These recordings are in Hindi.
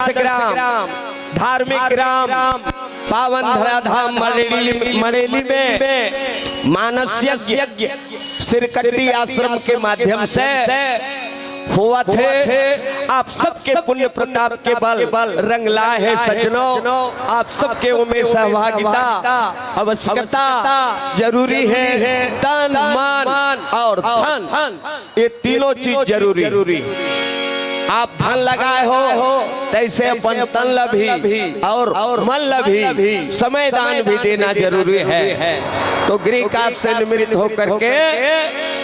ग्राम धार्मिक ग्राम पावन धराधाम मरेली में मानस यज्ञ सिरकट्टी आश्रम के माध्यम से हुआ थे। आप सबके पुण्य प्रताप के बल रंग लाए हैं सज्जनों। आप सबके उनमें सहभागिता आवश्यकता जरूरी है। तन मन और धन ये तीनों चीज जरूरी। आप धन लगाए हो तैसे अपन तन लभी और मन लभी समय दान भी देना जरूरी है। तो गृह कार्य से निमित्त होकर के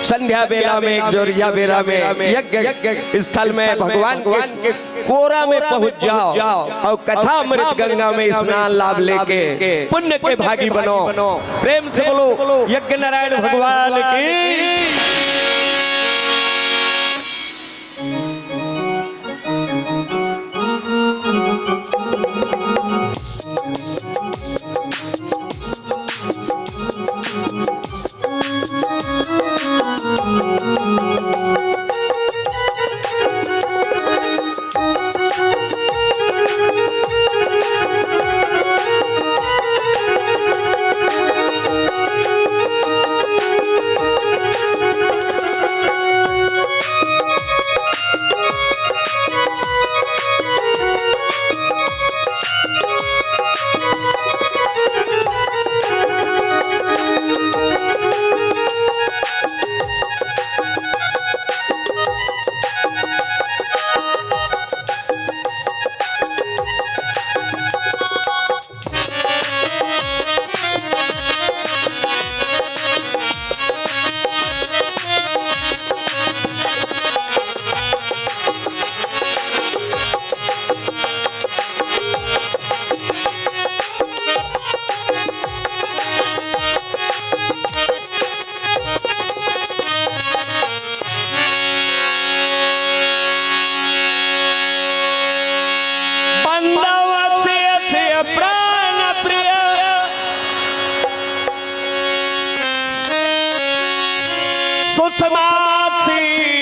संध्या बेला में जोरिया बेला में यज्ञ स्थल में भगवान के कोरा में पहुंच जाओ और कथा अमृत गंगा में स्नान लाभ लेके पुण्य के भागी बनो। प्रेम से बोलो यज्ञ नारायण भगवान की।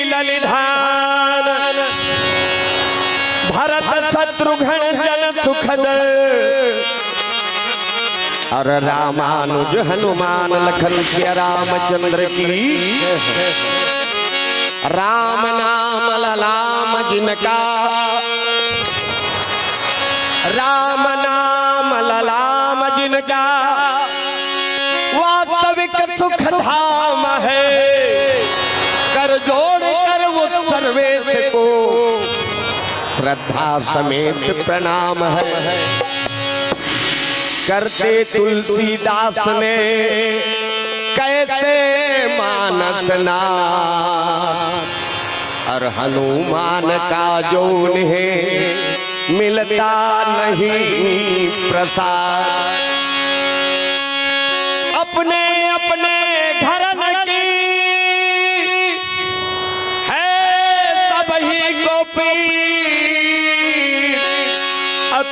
ललिधान भरत शत्रुघ्न जन सुखद और रामानुज हनुमान लखन सिया रामचंद्र की। राम नाम ललाम जिनका राम नाम ललाम जिनका वास्तविक सुख धाम है। कर जोड़ कर वो सर्वेश को श्रद्धा समेत प्रणाम है। करते तुलसीदास ने कैसे मानस नाम और हनुमान का जो उन्हें मिलता नहीं प्रसाद। अपने अपने घर की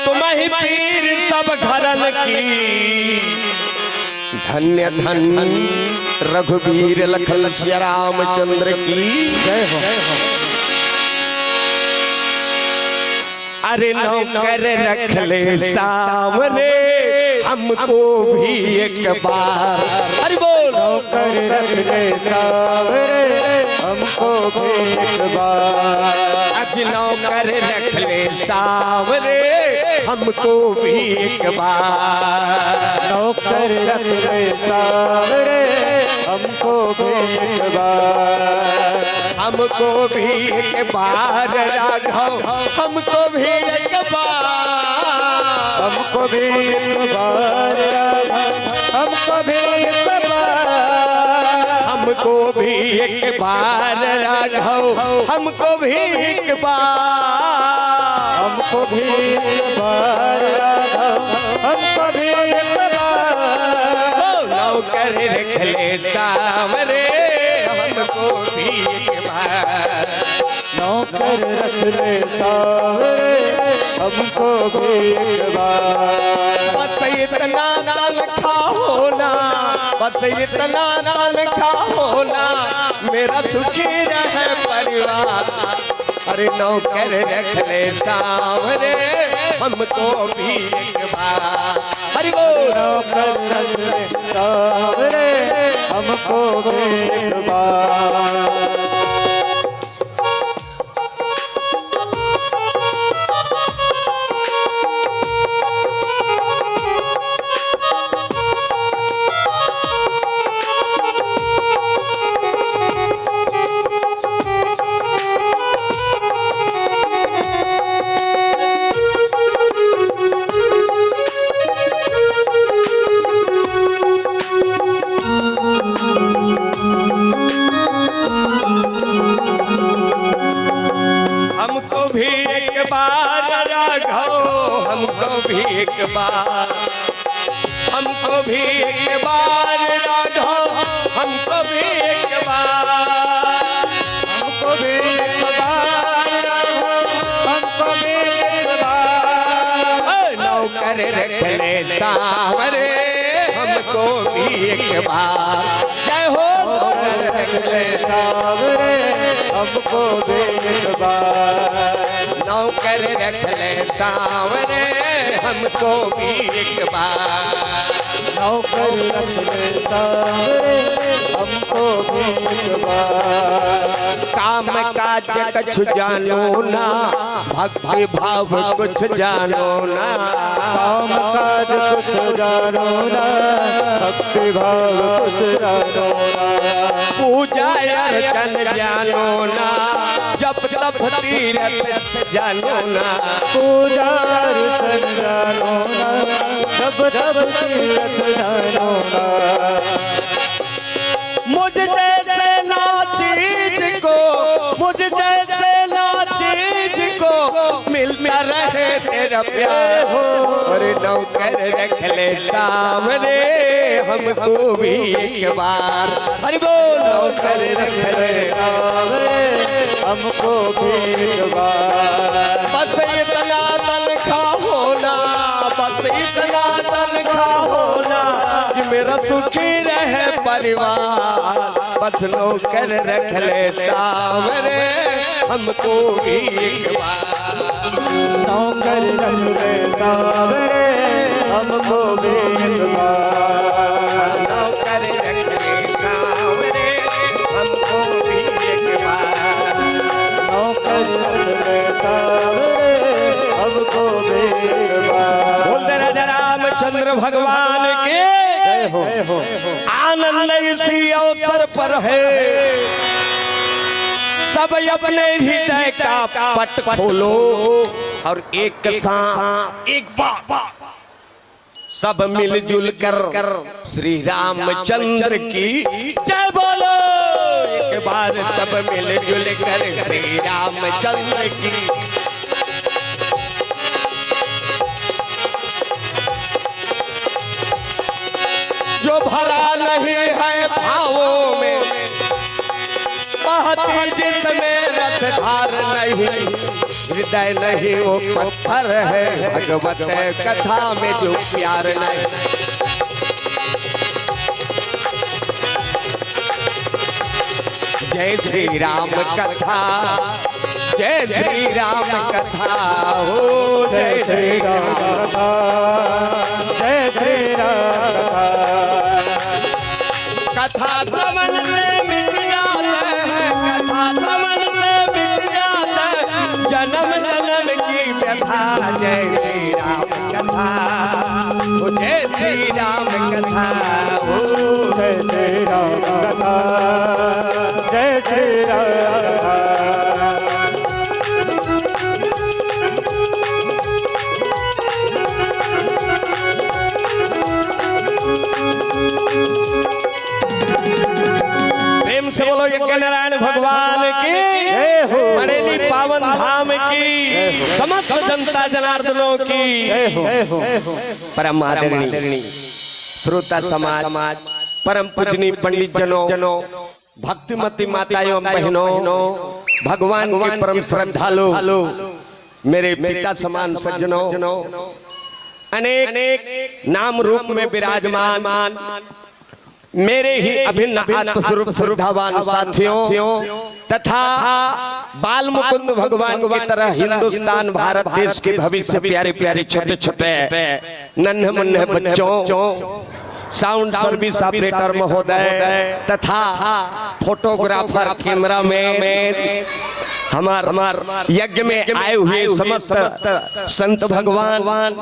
तुम ही पीर सब घरन की। धन्य धन्य रघुवीर लखन सिया रामचंद्र की जय हो। अरे नौकर रख ले सामने हमको भी एक बार। अरे बोल नौकर रख ले सामने हमको भी एक बार। आज नौकर रख ले सामने हमको भी एक बार। नौकर रख ले सामने हमको भी एक बार। हमको भी एक बार राघव हमको भी एक बार। हमको भी एक बार हमको भी एक बार। हमको भी एक बार राघव हमको भी एक बार। हमको भी एक बार हमको भी एक बार। नौकर रख ले सामने हमको भी एक बार। नौकर रख ले सामने हमको भी एक बार। बस इतना नाल खाओ ना, बस इतना नाल खाओ ना, मेरा सुखी रहे परिवार। अरे नौकर रख ले सांवरे हमको भी एक बार। हरि बोल। नौकर रख ले सांवरे हमको भी एक बार। हमको भी एक बार राघव हमको भी एक बार। हमको भी एक बार राघव हमको भी एक बार। हमको भी एक बार राघव हमको भी एक बार। नौकर रख ले सांवरे हमको भी एक बार। जय हो। नौकर रख ले सांवरे हमको भी एक बार। नौकर रख ले सांवरे हमको भी एक बार। नौकर रख ले सांवरे हमको भी एक बार। काम काज कछु जानो ना भक्ति भाव कुछ जानो ना। काम काज कुछ जानो ना भक्ति भाव कुछ जानो ना। पूजा अर्चन जानो ना जप तप तीरथ जानो ना। पूजा अर्चन जानो ना जप तप तीरथ जानो ना। मुझ जैसे ना चीज को मुझ जैसे ना चीज को मिलता रहे तेरा प्यार हो। और नौकर रख ले सांवरे हमको भी एक बार। हरि बोल। नौकर रख ले सांवरे हमको भी एक बार। बस इतना तनख्वाह होना बस इतना तनख्वाह होना कि मेरा सुखी रहे परिवार। बस नौकर रख ले सांवरे हमको भी एक बार। नौकर रख ले सांवरे हमको भी एक बार। नौकर रख ले सांवरे हमको भी एक बार। नौकर रख ले सांवरे हमको भी एक बार। बोल दे राजा रामचंद्र भगवान के जय हो। आनंद इसी अवसर पर है। सब अपने हृदय का पट खोलो और एक साथ एक बार सब मिलजुल कर श्री रामचंद्र की जय बोलो। एक बार सब मिलजुल कर श्री रामचंद्र की। जो भरा नहीं है भावों में बहती जिसमें रथ धार नहीं। हृदय नहीं वो पत्थर है भगवत कथा में जो प्यार नहीं। जय श्री राम कथा जय श्री राम कथा हो। जय श्री राम कथा जय श्री राम कथा। कथा श्रवण से मिल जाता है कथा श्रवण से मिल जाता है जन्म जन्म की व्यथा। जय श्री राम कथा हो जय श्री राम कथा हो। जय श्री राम कथा जय श्री राम कथा। नारायण भगवान की मरेली पावन धाम की समस्त जनता जनार्दनों की परम आदरणीय श्रोता समाज परम पूजनीय पंडित जनों भक्तिमती माताओं बहनों भगवान के परम श्रद्धालु मेरे पिता समान सज्जनों अनेक नाम रूप में विराजमान मेरे ही अभिन्न आत्मस्वरूप श्रद्धावान साथियों तथा बाल मुकुंद भगवान की तरह हिंदुस्तान भारत देश के भविष्य प्यारे प्यारे छोटे छोटे नन्हे मुन्ने बच्चों, साउंड सर्विस ऑपरेटर महोदय तथा फोटोग्राफर, कैमरामैन, हमार यज्ञ में आए हुए समस्त संत भगवान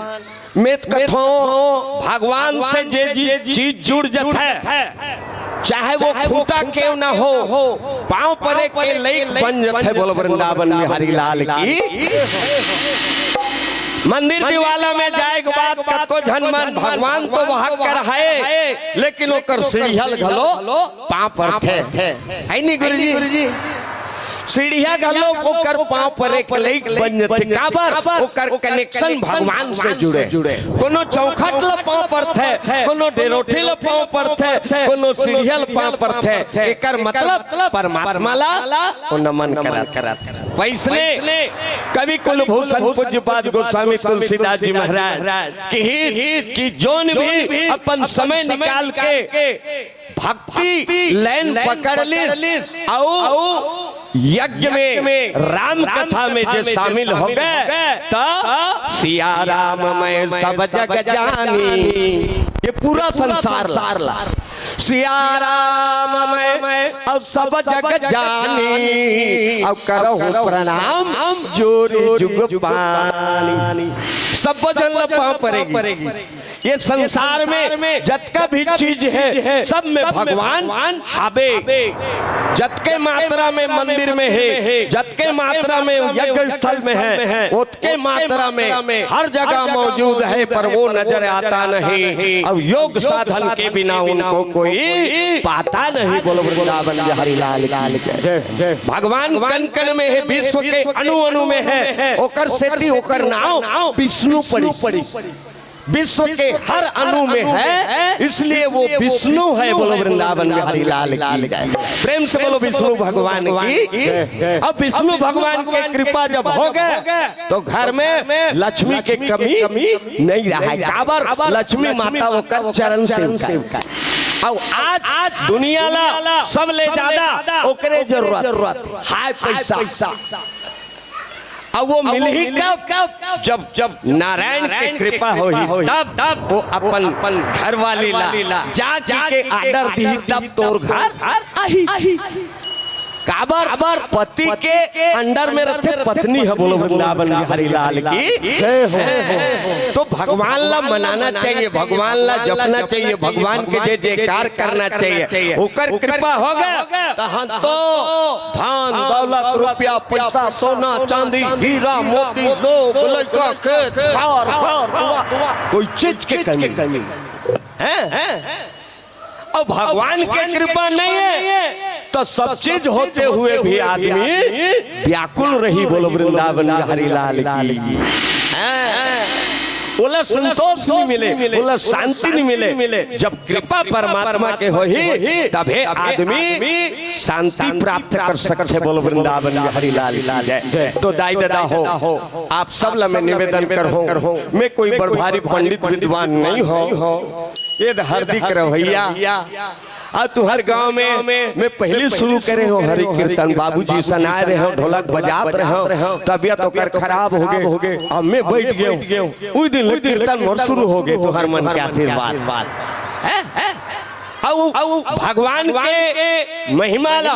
में कथो भगवान से जे चीज जुड़ जात है, चाहे वो खूंटा क्यों ना हो, पांव परे के लईक बन जात है। बोलो वृंदावन बिहारी लाल की। मंदिर दिवाला में जाए के बाद कतो झनमन भगवान तो वहां कर है, लेकिन ओकर सीढ़ियल घलो पांव पर थे है नहीं गुरुजी। सीढ़िया घलो ओकर पांव पर एक लईक बन जाते, काबर ओकर कनेक्शन भगवान से जुड़े। कोनो चौखट ल पांव पर थे, कोनो डेरोठी ल पांव पर थे, कोनो सीढ़ियल पांव पर थे। एकर मतलब परमात्मा ला ओ नमन करत। वैसने कवि कुलभूषण पूज्यपाद गोस्वामी तुलसीदास जी महाराज की जोन भी अपन समय निकाल के भक्ति लाइन पकड़ ली और यज्ञ में राम कथा में जो शामिल हो गए तो सिया राम मैं सब जग जानी, ये पूरा संसार ला सिया राम मैं अब सब जग जानी, अब करो प्रणाम जोरी जुग पानी। सब जन पाँव पड़ेगी। ये संसार में जतका भी चीज है सब में भगवान हाबे, जतके मात्रा में मंदिर में है, जतके मात्रा में यज्ञ स्थल में है, उतके मात्रा में हर जगह मौजूद है, पर वो नजर आता नहीं। अब योग साधन के बिना उनको कोई पाता नहीं। बोलो वृंदावन बिहारी लाल के। भगवान कण कण में है, विश्व के अणु अणु में है, ओकर सेती ओकर नाव विष्णु पड़ी। विश्व के हर अणु में है, इसलिए वो विष्णु है। बोलो वृंदावन बिहारी लाल की। प्रेम से बोलो विष्णु भगवान की। अब विष्णु भगवान की कृपा जब हो गए तो घर में लक्ष्मी की कमी नहीं रहा। काबर लक्ष्मी माता होकर चरण सेवका। अब आज दुनिया ला सब ले ज्यादा ओकरे जरूरत हाय पैसा। अब वो मिल ही कब जब नारायण की कृपा हो तब वो अपन घर वाली ला जा के आदर दी, तब तोर घर आही। काबर पति के अंडर में रखे पत्नी है। बोलो वृंदावन बिहारी लाल की। तो भगवान ला मनाना चाहिए, भगवान ला जपना चाहिए, भगवान के जय जयकार करना चाहिए। ओकर कृपा हो गया तो धन दौलत रुपया पैसा सोना चांदी हीरा मोती कोई चीज के कमी है। और भगवान की कृपा नहीं है तो सब चीज होते हुए भी आदमी व्याकुल रही। बोलो वृंदावन बिहारी लाल की। बोला संतोष नहीं मिले, बोला शांति नहीं मिले। जब कृपा परमात्मा के हो ही तभी आदमी शांति प्राप्त कर सकते। बोलो वृंदावन बिहारी लाल जय। तो दाई दादा हो आप सब ला मैं निवेदन कर मैं कोई बड़ भारी पंडित विद्वान नहीं हो। ये हार्दिक रवैया और तुहर गांव में मैं पहले शुरू करे हो हरि कीर्तन, बाबूजी सुनाए रहे हो, ढोलक बजात रहे हो, तबियत ओकर खराब हो गए। अब मैं बैठ गया उस दिन कीर्तन मोर शुरू हो गए। तुहर मन के आशीर्वाद है। भगवान के महिमा ला,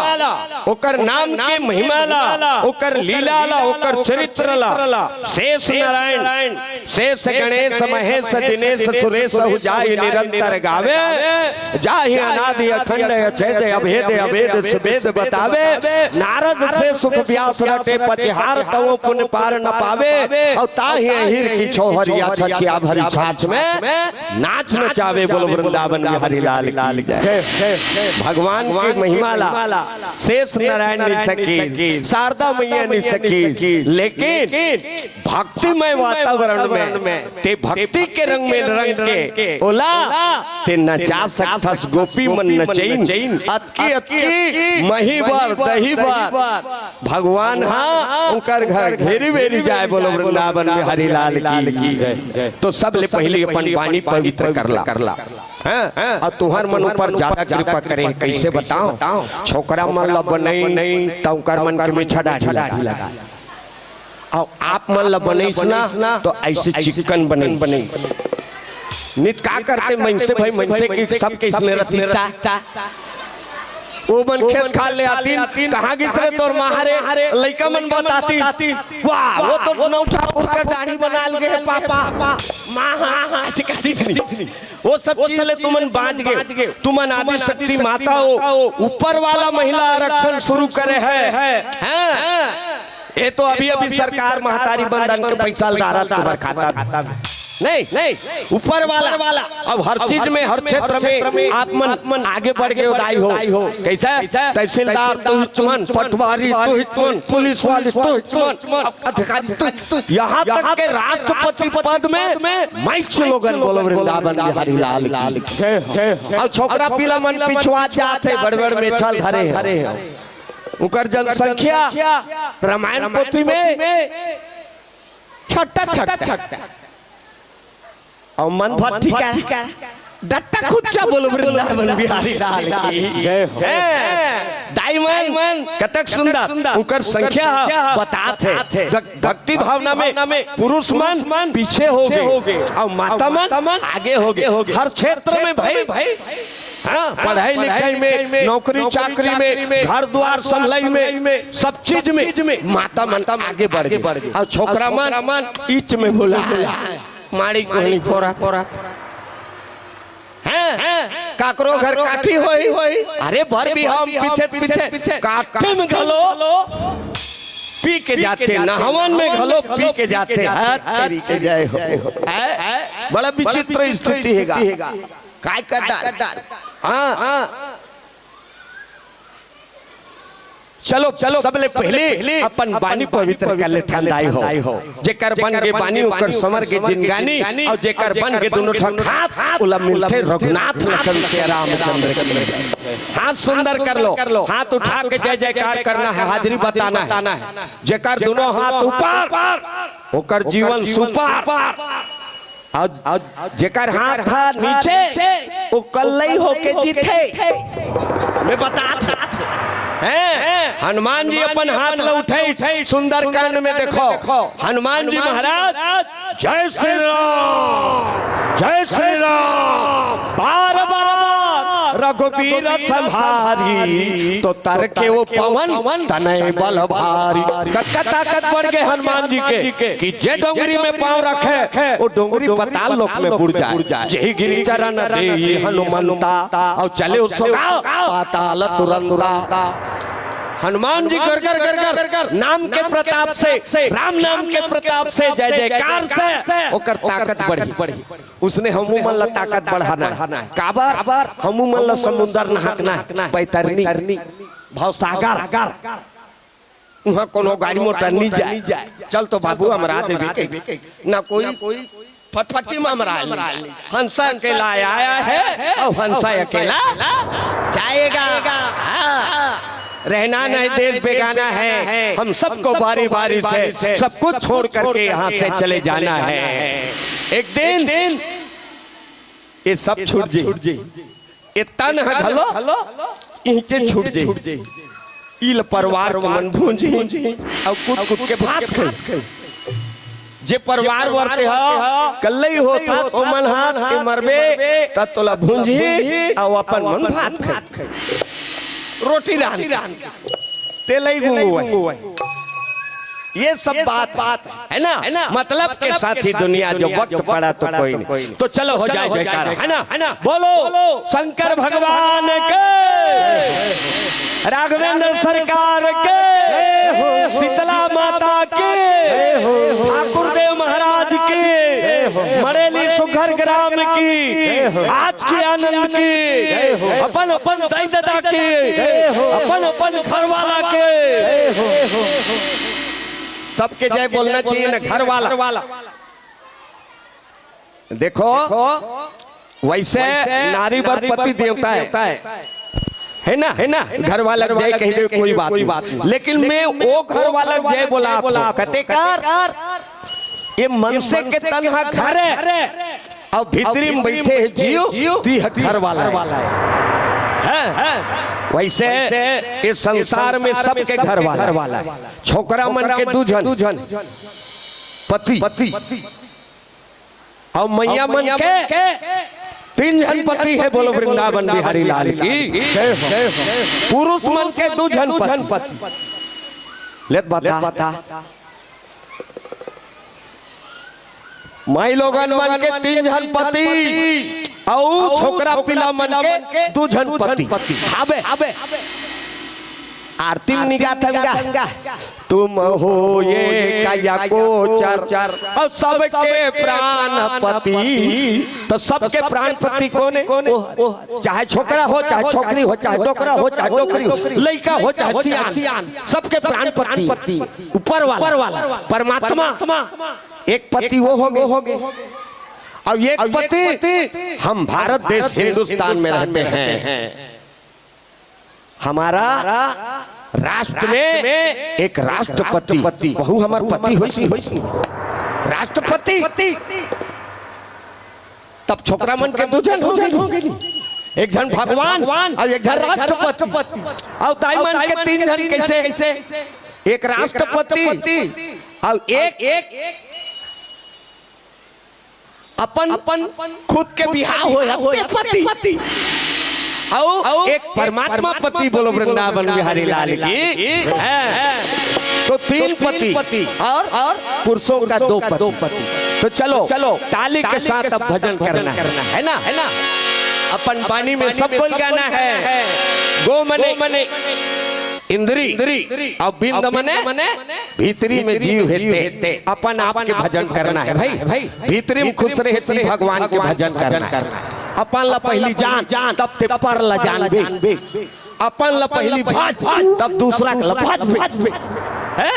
ओकर नाम के महिमा ला, ओकर लीला ला, ओकर चरित्र ला। शेष नारायण शेष गणेश महेश दिनेश सुरेश जाहि निरंतर गावे, जाहि अनादि अखंड अछेद अभेद अभेद सुभेद बतावे। नारद से सुख व्यास रटे पतिहार तव पुण्य पार न पावे। और ताहि अहिर की छोहरिया छछिया भरी छाछ में नाच नचावे। बोलो वृंदावन बिहारी लाल जय। भगवान की महिमा ला शेष नारायण नहीं सकी, शारदा मैया नहीं सकी, लेकिन भक्तिमय वातावरण में ते भक्ति के रंग में रंग के ओला ते नचा सकथस गोपी मन नचैन। अतकी महिबार दहीबार भगवान हाँ उनकर घर घेरी बेरी जाए। बोलो वृंदावन बिहारी लाल की जय। तो सब ले पहले अपन वाणी पवित्र करला। हैं और तुहर मन ऊपर ज्यादा कृपा करे कैसे बताओ छोकरा मन ला बनई तौकर मन के मीठा दाढ़ी लगा और आप मन ला बनईस ना तो ऐसे चिकन बनई नित का करते मन से भाई मन से कि सब के इसने रखता वो मन खेत खा ले आती कहां गिरे तोर महारे लइका मन बताती वाह वो तो नौ ठाकुर का दाढ़ी बना लिए पापा मां चिकाती थी वो सब चीज ले तुमन बाज गए तुमन आदि शक्ति माता हो ऊपर वाला महिला आरक्षण शुरू करे है ये तो अभी सरकार महतारी बंधन के पैसा ला रहा है खाता नहीं ऊपर वाला अब हर चीज में हर क्षेत्र में आप मन आगे बढ़ के उदाई हो कैसा तहसीलदार तुमन पटवारी तुमन पुलिस वाले तुमन अधिकारी यहाँ तक के राष्ट्रपति पद में मैच लोगन बोलो वृंदावन बिहारी लाल और छोकरा पीला मन पिछवा जाते बड़बड़ में चल धरे उनकर जनसंख्या रामायण पोथी में छट्टा और मन भट्टी का डट्टा खुच्चा बोलो वृंदावन बिहारी लाल की डायमंड कतक सुंदर उनकर संख्या बताते भक्ति भावना में पुरुष मन पीछे हो गए और माता मन आगे हो गए हर क्षेत्र में भाई हाँ पढ़ाई लिखाई में नौकरी चाकरी में घर द्वार संभलाई में सब चीज में माता मन आगे बढ़ गए और छोकरा मन ईच में बोला माड़ी कोहनी फोरा काकरो घर काठी होई अरे भर भी हम पीछे काटे में घलो पी के जाते नहवन में घलो पी के जाते तेरी के जय हो बड़ा विचित्र स्थिति हैगा काय कर डाल हाँ चलो सबले पहले अपन बानी पवित्र कर ले थाई हो जेकर बन के बानी ओकर समर के जिनगानी और जेकर बन के दोनों ठक उला मिलते रघुनाथ लखन से रामचंद्र के हाथ सुंदर कर लो हाथ उठा के जय जयकार करना है हाजिरी बताना है जेकर दोनों हाथ ऊपर ओकर जीवन सुपार जेकर हाथ था नीचे वो कल्लई होके जीते मैं बता था हनुमान जी अपन हाथ ला उठाई सुंदर कांड में देखो हनुमान जी महाराज जय श्री राम बार बार रघुबीर संभारी तो तर के वो पवन तनय बल भारी कक्का ताकत बढ़ गए हनुमान जी के कि जे डोंगरी में पांव रखे वो डोंगरी पाताल लोक में बुड़ जाए जय गिरी चरण दे हनुमंता और चले उस पाताल तुरंत हनुमान जी कर नाम के प्रताप से राम नाम के प्रताप से जय जयकार से ओकर ताकत बढ़ी उसने हमू मन ला ताकत बढ़ाना है काबर हमू मन ला समुद्र नहाकना बैतरनी भवसागर वहाँ कोनो गाड़ी मोटर नहीं जाए चल तो बाबू हमरा देवी ना कोई फटफटी में हमरा हंसा अकेला आया है और हंसा अकेला जाएगा रहना नहीं देश बेगाना है हम सबको बारी बारी से सब कुछ छोड़ करके यहाँ से चले जाना है एक दिन ये सब छूट जाए ये तन है घलो इनसे छूट जाए इल परिवार को मन भूंजी और कुछ के भात खाए जे परिवार वर्ते हो कल्लई होता तो मन हाथ के मरबे तब तोला भूंजी और अपन मन भात खाए रोटी रान तेलई गुंगुआ ये सब बात है ना मतलब के साथ ही दुनिया जो वक्त पड़ा तो कोई नहीं तो चलो हो जाए जयकार है ना बोलो शंकर भगवान के राघवेंद्र सरकार के शीतला माता के ठाकुर देव महाराज की मरेली सुघर ग्राम की आज की आनंद की अपन दादा के अपन घर वाला के सबके जय बोलना चाहिए ना घर वाला देखो वैसे नारी वर पति देवता है ना घर वाला जय कह दे कोई बात नहीं लेकिन मैं वो घर वाला जय बोला कतेकार ये मन से के तन्हा घर है और भीतरी में बैठे है जीव ती घर वाला है। वैसे इस संसार में सबके घर वाला है। छोकरा मन के दूजन पति और मैया मन के 3 जन पति है। बोलो वृंदावन बिहारी लाल की। पुरुष मन के 2 जन पति। लेत बता माई लोगन मन के 3 जन पति और छोकरा पिला मन के 2 जन पति। आबे आरती में निगाह थंगा तुम हो ये काया गोचर और सबके प्राण पति। तो सबके प्राण पति कौन है? चाहे छोकरा हो, चाहे छोकरी हो, चाहे डोकरा हो, चाहे डोकरी हो, लड़का हो, चाहे सियान, सबके प्राण पति ऊपर वाला परमात्मा। एक पति वो हो गए और एक पति हम भारत देश हिंदुस्तान में रहते हैं। हमारा राष्ट्र में एक राष्ट्रपति बहु हमार पति होई राष्ट्रपति। तब छोकरा मन के 2 जन हो गए, एक जन भगवान और एक जन राष्ट्रपति। और दाई मन के 3 जन कैसे? एक राष्ट्रपति और एक अपन खुद के बिहार हो पति और एक परमात्मा पति। बोलो वृंदावन बिहारी लाल की। तो 3 पति और पुरुषों का 2 पति। तो चलो ताली के साथ अब भजन करना है ना। अपन पानी में सब कोई गाना है। गो मने इंद्री और बिंद मने भीतरी में जीव हेते। अपन आप के भजन करना है भाई। भीतरी में खुश रहती भगवान के भजन करना है। अपन ला पहली जान तब ते पर ला जानबे। अपन ला पहली भाज तब दूसरा का भाज है।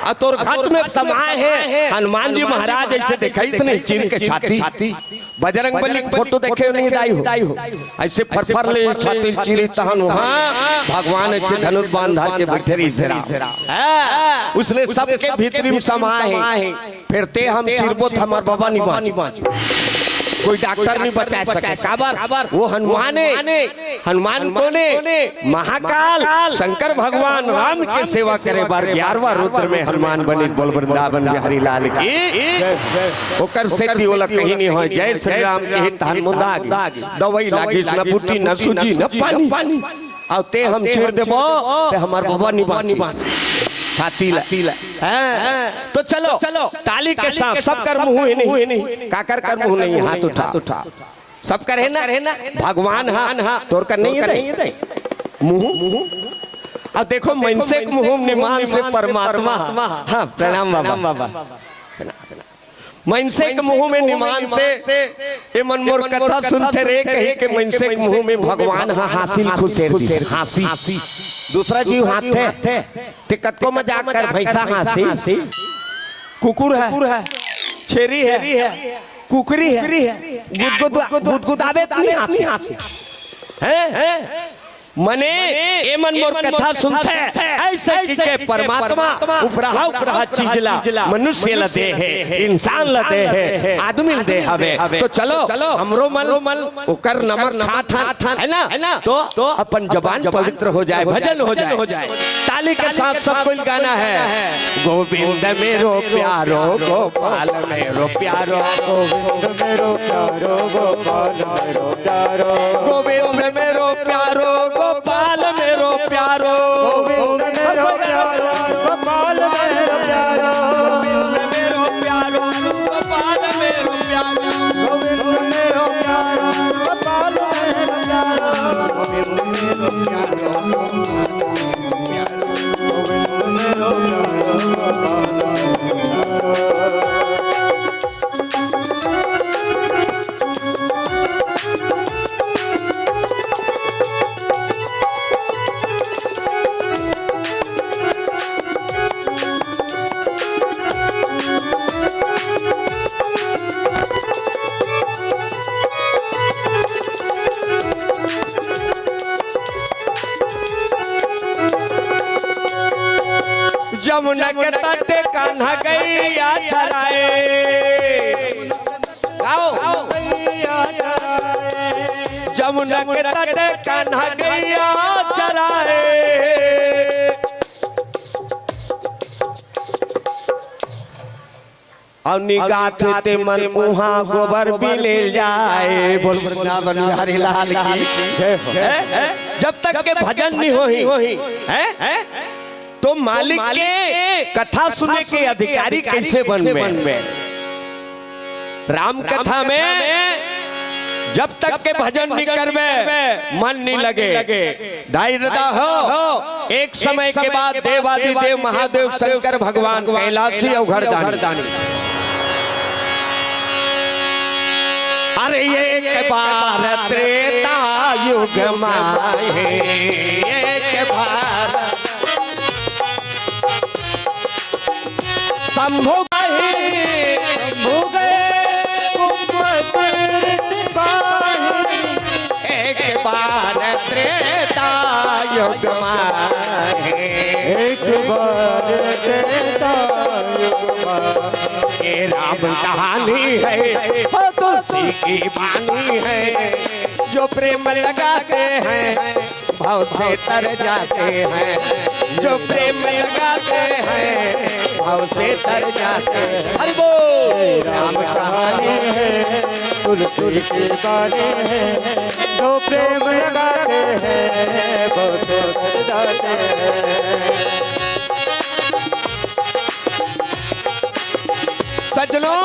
और तोर घाट में समाये है हनुमान जी महाराज ऐसे दिखाई नहीं चीर के छाती। बजरंग बली फोटो देखे नहीं दाई हो ऐसे फरफर ले छाती चीरी तहन वहां भगवान ऐसे धनुष बांधा के बैठे जरा उसने सबके भीतरी में समाये है। फिर ते हम चिरबो हमार बाबा नहीं बाँच कोई डॉक्टर नहीं बचा सके। काबर वो हनुमान कोने महाकाल शंकर भगवान राम के सेवा करे बार 11वां रुद्र में हनुमान बनी। बोल वृंदावन बिहारी लाल की। ओकर से भी ओला कहीं नहीं हो। जय श्री राम के तहन मुंदा दवाई लागी न बूटी न सूजी न पानी और ते हम चीर देबो ते हमार बाबा नहीं बाँच छाती ला। तो चलो ताली के साथ सब कर मुंह नहीं काकर कर मुंह नहीं हाथ उठा सब कर है ना। भगवान हाँ तोर कर नहीं है मुंह। अब देखो मनसे के मुंह निमान से परमात्मा। हाँ प्रणाम बाबा। मनसे के मुंह में निमान से ये मनमोर कथा सुनते रे कहे के मनसे के मुंह में भगवान हाँ हासिल खुशेर हासी दूसरा जीव हाथ है ते कतको मजाक कर भैंसा हासी कुकुर है छेरी है कुकरी है गुदगुदावे नहीं हाथी है। मने ए मन मोर कथा सुनते ऐसे के परमात्मा उपरहा चीजला मनुष्य ला दे है इंसान ला दे है आदमी ला दे हवे। तो चलो हमरो मन ओकर नमक खा है ना। तो अपन जबान पवित्र हो जाए भजन हो जाए। ताली के साथ सब कोई गाना है। गोविंद मेरो प्यारो गोपाल मेरो प्यारो गोविंद मेरो प्यारो गोपाल मेरो प्यारो गोविंद मेरो प्यारो गोपाल मेरो प्यारो गोविंद मेरो प्यारो गोपाल मेरो प्यारो गोविंद मेरो प्यारो गोपाल मेरो प्यारो गोविंद मेरो प्यारो गोपाल मेरो प्यारो गोविंद मेरो प्यारो गोविंद मेरो जमुना के तट कान्हा गैया चराए। आओ जमुना के तटे कान्हा गैया चराए और निगाह ते मन उहाँ गोबर भी ले जाए। बोल वृंदावन बिहारी लाल की जय हो। जब तक के भजन नहीं होही है तो मालिक के कथा सुने के अधिकारी कैसे बनबे। राम कथा में जब तक के भजन नहीं करबे मन नहीं लगे। धैर्यता हो। एक समय के बाद देवादिदेव महादेव शंकर भगवान कैलाशी और घरदानी अरे एक बार त्रेता युग माहे एक बार शंभु एक बार त्रेता युग माहे एक बार त्रेता युग माहे। ये राम कहानी है तुलसी की बानी है जो प्रेम लगाते हैं भाव से तर जाते हैं जो प्रेम लगाते हैं भाव से तर जाते हैं। हरि बोल। राम कहानी है तुलसी की बानी है जो प्रेम लगाते हैं बहुत जाते हैं। सज्जनों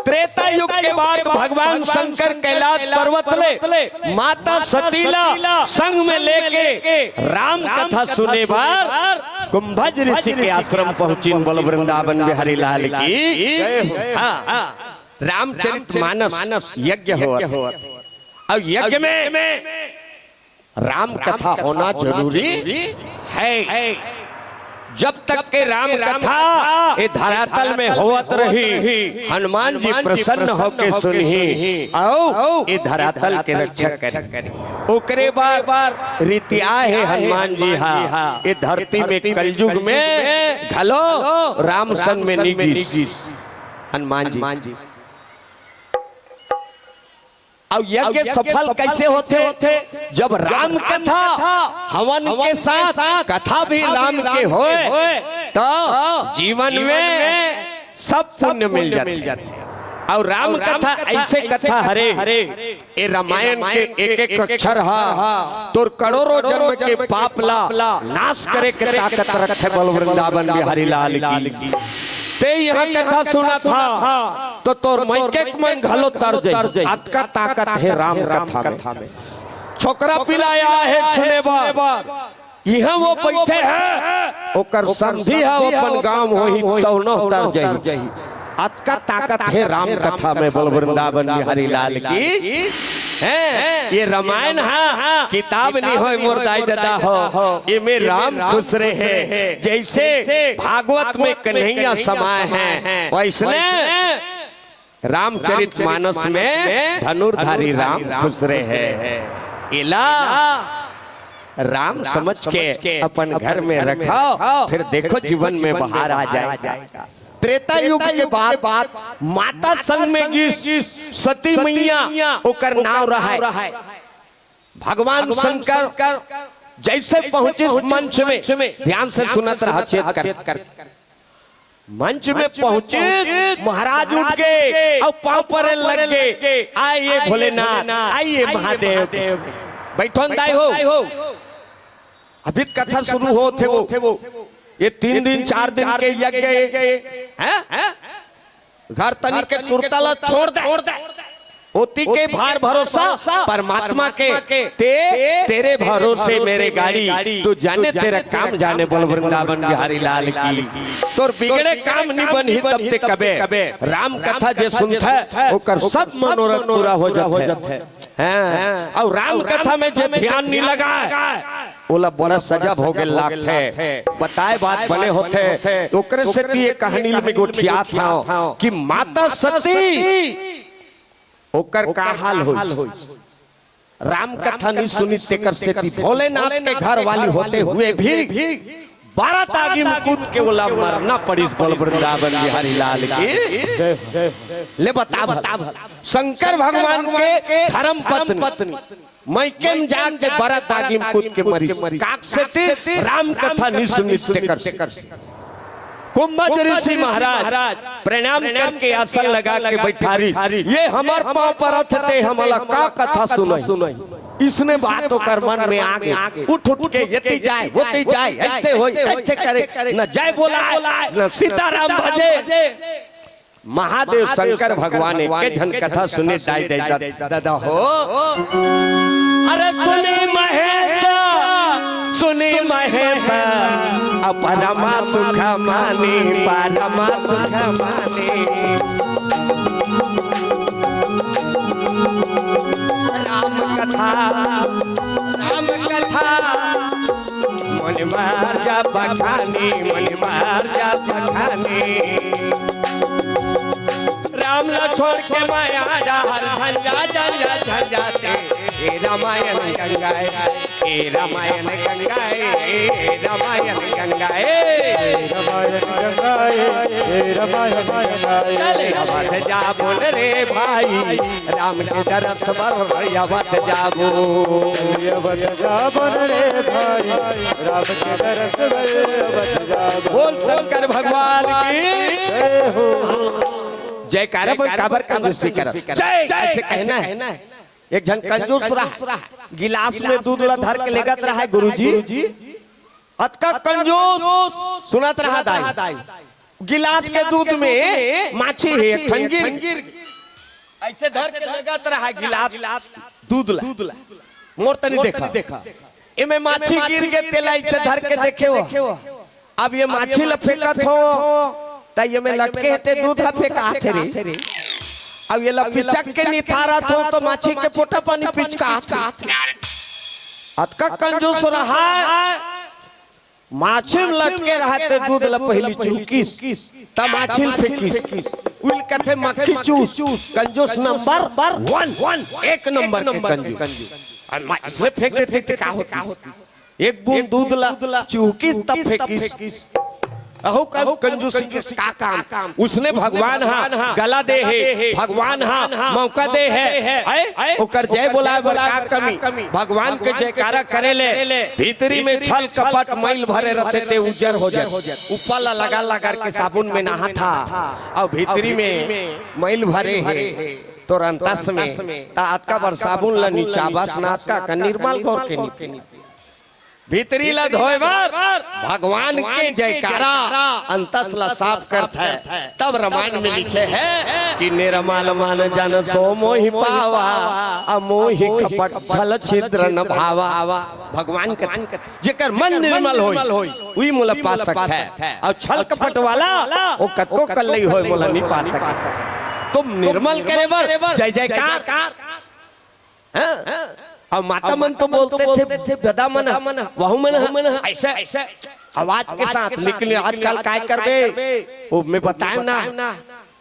त्रेता युग के बाद भगवान शंकर कैलाश पर्वत ले माता सतीला संग में लेके राम कथा सुने बार कुंभज ऋषि के आश्रम पहुंची। बोल वृंदावन बिहारी लाल की। रामचरित मानस यज्ञ हो और यज्ञ में राम कथा होना जरूरी है। जब तक के राम कथा ये धरातल में होवत रही हनुमान जी प्रसन्न होके सुनही आओ ये धरातल के रक्षा करी। ओकरे बार रीतिया है हनुमान जी ये धरती में कलयुग में घलो राम सन में निगी हनुमान जी। अब यज्ञ सफल कैसे होते जब राम कथा हवन के साथ कथा भी राम के होए तो जीवन में सब पुण्य मिल जाते। और राम कथा ऐसे कथा हरे ये रामायण के एक अक्षर तो करोड़ों जन्म के पाप ला नाश करे के ताकत रखे। बोल वृंदावन बिहारी लाल की। ते यहाँ कथा सुना था तो तोर मैके मन घलो तर जाए। अतका ताकत है राम कथा में। छोकरा पिलाया है सुने बार यहाँ वो बैठे है ओकर समझी है अपन गांव होही चौनो तर जाई। अतका ताकत है राम कथा में। बोल वृंदावन बिहारी लाल की। है ये रामायण किताब नहीं हो मोर दाई दादा हो ये में राम खुश रहे जैसे भागवत में कन्हैया समाये हैं वैसने रामचरित मानस में धनुर्धारी राम खुश रहे। इला राम समझ के अपन घर में रखो फिर देखो जीवन में बाहर आ जाएगा। त्रेता युग के बाद माता संग में सती मैया ओकर नाव रहा। भगवान शंकर जैसे पहुंचे मंच में ध्यान से सुनत रहा चेत कर मंच में पहुंचे महाराज उठ गए और पांव पर लग गए। आइए भोलेनाथ आइए महादेव बैठो दाई हो। अभी कथा शुरू हो थे वो ये 3 दिन 4 दिन के यज्ञ हैं घर तनिक के सुरताला छोड़ दे ओती के भार भरोसा परमात्मा के तेरे भरोसे मेरे गाड़ी तू जाने तेरा काम जाने। बोल वृंदावन बिहारी लाल की। तोर बिगड़े काम नहीं बनी तब ते कबे राम कथा जे सुनता ओकर सब मनोरथ पूरा हो जाते हैं। और राम कथा में जे ध्यान नहीं लगा ओला बड़ा सजा भोगे लागते। बताए बात बने होते ओकरे से ये कहानी में गोठिया था कि माता सती ओकर का हाल होई। राम कथा नहीं सुनी तेकर से भोलेनाथ के घर वाली होते हुए भी बारह तागी में कूद के बोला मरना पड़ी बोल वृंदावन बिहारी लाल की। ले बता शंकर भगवान के धर्म पत्नी मैकेम जाके बारह तागी में कूद के मरी काक से राम कथा नित्य कर कुंभज ऋषि महाराज प्रणाम करके आसन लगा के बैठारी ये हमार पांव पर रथ थे हमला का कथा सुनाई। इसने बातों कर मन में आगे उठ के येती जाए होती जाए ऐसे होई ऐसे करे न जय बोला न सीताराम भजे। महादेव शंकर भगवान के जन कथा सुने दादा हो। अरे सुनी महेश परमा सुख मानी परमा सुख मानी राम कथा मन मार जा बखानी राम लक्ष्मण के माया हर झंझा हे रामायण गंगाए हे रामायण गंगाए हे रामायण गंगाए हे रामायण गंगाए चले अवध जा बोल रे भाई राम के दरस बर अवध जाबो अवध जा बोल रे भाई राम के दरस बर अवध जाबो। बोल शंकर भगवान की जयकारा काबर कंजूसी कर जय ऐसे कहना है। एक जन कंजूस रहा गिलास में दूध धर के लेगत रहा है गुरुजी अतका कंजूस सुनत रहा दाई गिलास के दूध में माछी है ठंगीर ऐसे धर के लेगत रहा है गिलास दूध ला मोर तनी देखा इमे माछी गिर के तेला ऐसे धर के देखे हो। अब ये माछी लफेकत हो ये में लटके हते दूध फेंका थे रे। अब ये लपिचक के निथारत हो तो माछी के पोटा पानी पिचका अतका कंजूस रहा माछी में लटके रहते दूध ला पहली चूकिस तब माछी फेंकिस उल कथे मक्खी चूस कंजूस नंबर 1 एक नंबर के कंजूस इसलिए फेंक देते थे का होता एक बूंद दूध ला चूकिस तब फेंकिस अहो कंजूसी के का काम उसने भगवान हाँ गला दे है भगवान हाँ मौका दे है ओकर जय बोला बड़ा कमी भगवान के जयकारा करे ले भीतरी में छल कपट मैल भरे रहते थे उजर हो जाए ऊपर लगा के साबुन में नहा था और भीतरी में मैल भरे है तो रंतस में तात का बर साबुन ला नीचा बस नाथ का निर्मल गौर के नीचे भीतरी ला धोएबर भगवान के जयकारा अंतस ला साफ करता है। तब रामायण में लिखे है कि निरमाल मान जन सो मोहि पावा अमोहि कपट छल छिद्र न भावा। भगवान के जेकर मन निर्मल होई वही मोला पा सकता है और छल कपट वाला वो कतको कल्लई होय मोला नहीं पा सकता। तुम निर्मल करे बर जय जयकार और माता मन तो बोलते थे गदा मन वहु मन ऐसे आवाज के साथ निकले। आजकल काय करबे वो मैं बताए ना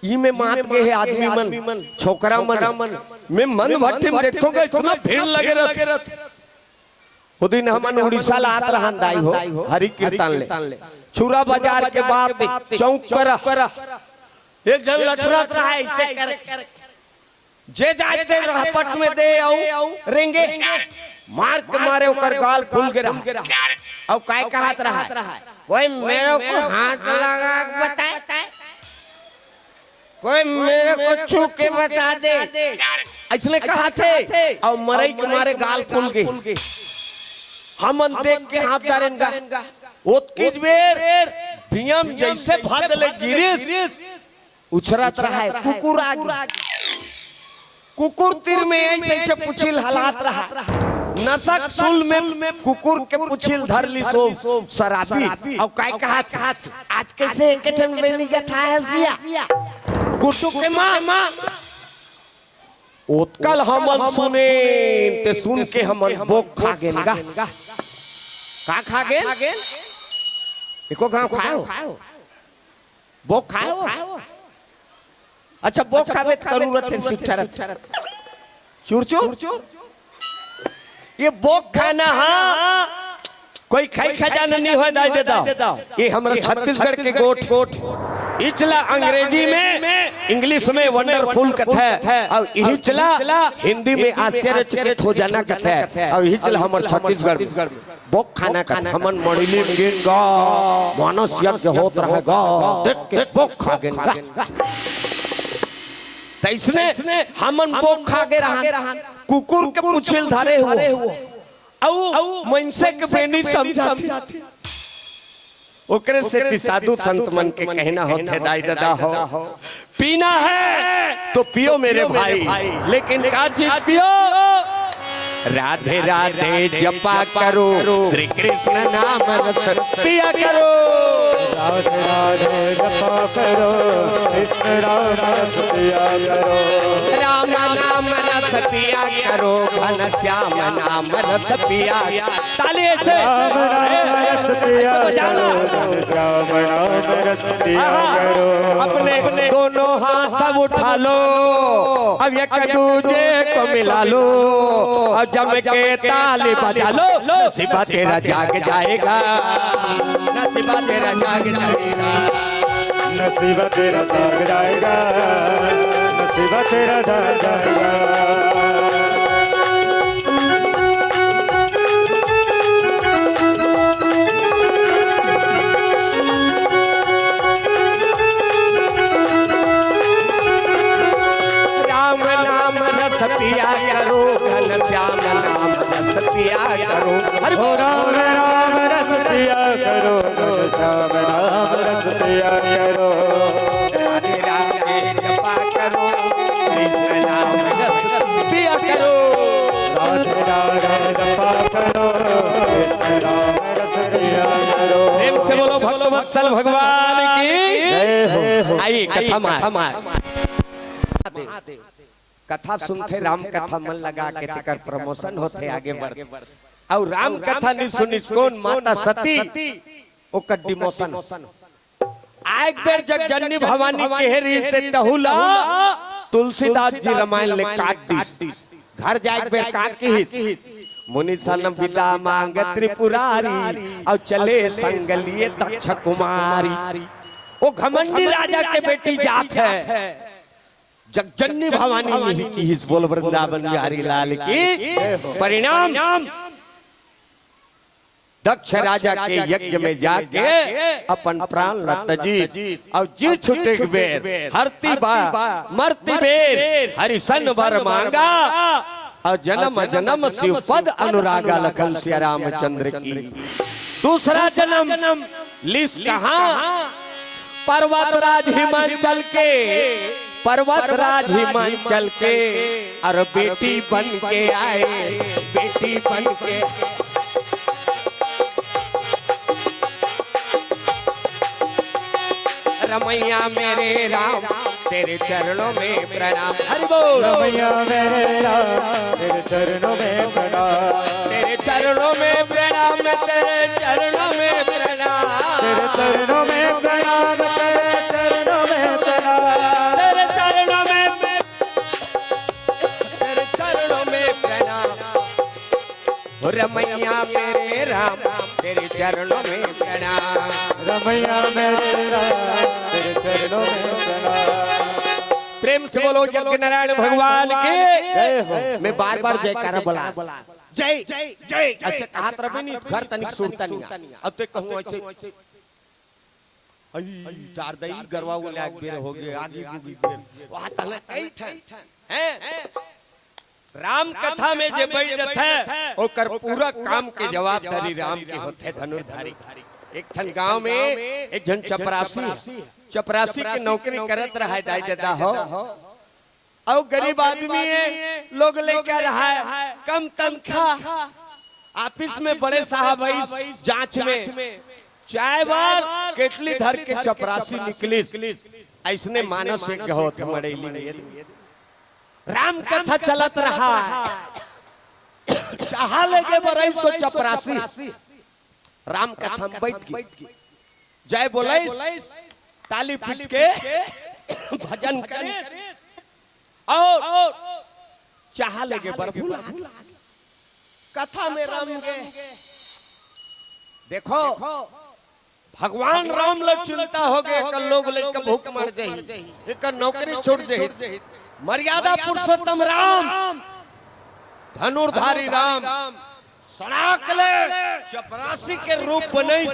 ई में मात के है आदमी मन छोकरा मन में मन भट्टी में देखोगे इतना भीड़ लगे रहते। वो दिन हमन उड़ीसा ला आत रहन दाई हो हरि कीर्तन ले छुरा बाजार के बाद चौक कर एक जन लठरत रहा ऐसे कर जे जाते रहपट में दे आऊ रेंगे मार के मारे ओकर गाल फूल के रहा और काय कहत रहा कोई मेरे को हाथ लगा बताए कोई मेरे को छू के बता दे ऐसने कहा थे और मरई के मारे गाल फूल के हम देख के हाथ डालेंगा ओतकीज बेर भीम जैसे भादले गिरिस उछरत रहा है कुकुर तीर में ऐसे पुछिल हलात रहा नसक सुल में कुकुर के पुछिल धर ली सो शराबी और काय कहा आज कैसे एकठन बेनी कथा है सिया गुड्डू के मां उत्कल हमन सुने ते सुन के हमन बोक खा गेनगा का खा गेन एको गांव खाओ बोक खाओ अच्छा बोक खावे जरूरत है सिठर चूर ये बोक खाना हाँ कोई खाई खजाना नहीं हो दाई देता। ये हमारे छत्तीसगढ़ के गोट इचला अंग्रेजी में इंग्लिश में वंडरफुल कथा है और यही चला हिंदी में आश्चर्यचकित हो जाना कथा है और यही चला हमारे छत्तीसगढ़ बोक खाना का हमन मड़िली गिन गा मानस यज्ञ होत रहेगा देख के बोक खा गेन तैसने हमन बोक खा गे रहा कुकुर के पुछिल धारे हो औ मनसे के बेनी समझाती ओकरे से साधु संत मन के कहना होते दाई दादा हो पीना है तो पियो मेरे भाई लेकिन का चीज पियो राधे राधे जपा करो श्री कृष्ण नाम रस पिया करो राधे राधे जपा करो कृष्ण राम रस पिया करो राम नाम रस पिया करो घन श्याम नाम रस पिया ताली से राम नाम रस पिया करो श्याम नाम रस पिया करो अपने दोनों हाथ उठा लो अब एक दूजे को मिला लो और जम के ताली बजा लो नसीबा तेरा जाग जाएगा नसीबा तेरा जाग जाएगा नसीबा तेरा जाग जाएगा नसीबा तेरा जाग जाएगा पिया करो घन श्याम नाम रस पिया करो हरि राम राम रस पिया करो घन श्याम नाम रस पिया करो राधे राधे जपा करो कृष्ण नाम रस पिया करो राधे राधे जपा करो कृष्ण नाम रस पिया करो प्रेम से बोलो भक्तवत्सल भगवान की जय हो आइए कथा मार कथा सुनते राम कथा मन लगा के तेकर प्रमोशन होते आगे बढ़ और राम कथा नहीं सुनी कौन माता सती ओकर डिमोशन आग बेर जग जननी भवानी केहरी से तहुला तुलसीदास जी रामायण ले काट दी घर जाए बेर काट की मुनि सनम बिला मांग त्रिपुरारी और चले संग लिए दक्ष कुमारी वो घमंडी राजा के बेटी जात है जगजननी भवानी यही की हिस बोल वृंदावन बिहारी लाल की परिणाम दक्ष राजा के यज्ञ में जाके अपन प्राण लत जी और जी छुटे बेर हरती बा मरती बेर हरिसन वर मांगा और जन्म जन्म शिव पद अनुरागा लखन सिया रामचंद्र की दूसरा जन्म लिस कहां पर्वतराज हिमाचल के पर्वतराज हिमाचल के और बेटी बन के आए बेटी बन के रमैया मेरे राम तेरे चरणों में प्रणाम हरि बोल रमैया मेरे राम तेरे चरणों में प्रणाम तेरे चरणों में प्रणाम तेरे चरणों में प्रणाम तेरे चरणों में प्रणाम तेरे चरणों में प्रणाम तेरे चरणों में प्रणाम रमैया मेरे राम तेरे चरणों में प्रणाम रमैया मेरे राम तेरे चरणों में प्रणाम प्रेम से बोलो जग नारायण भगवान के जय हो मैं बार बार जयकारा बोला जय जय जय अच्छा कहा तरह नहीं घर तनिक सुनता नहीं अब तो कहूं ऐसे चार दई गरवा वो लाग बेर हो गए आगे गुगी बेर वहां तले कई थे हैं राम कथा में जे बैठ जथे ओकर पूरा काम के जवाबदारी राम के होते धनुर्धारी एक ठन गांव में एक जन चपरासी की नौकरी करत रहा है दाई दादा हो और गरीब आदमी है लोग लेकर रहा है कम तनख्वाह ऑफिस में बड़े साहब जांच में चाय बार केटली धर के चपरासी निकली ऐसने मानस से होत मड़ेली राम कथा चलत रहा चाह लगे बरई सो चपरासी राम कथा में बैठ गई जय बोले ताली पीट के भजन करे और चाह लगे बर भूला कथा में राम के देखो भगवान राम लोग चिंता हो गए कर लोग लेकर भूख मर जाए, एक नौकरी छोड़ दे। मर्यादा पुरुषोत्तम राम, धनुर्धारी राम, सड़ाक ले चपरासी के रूप बने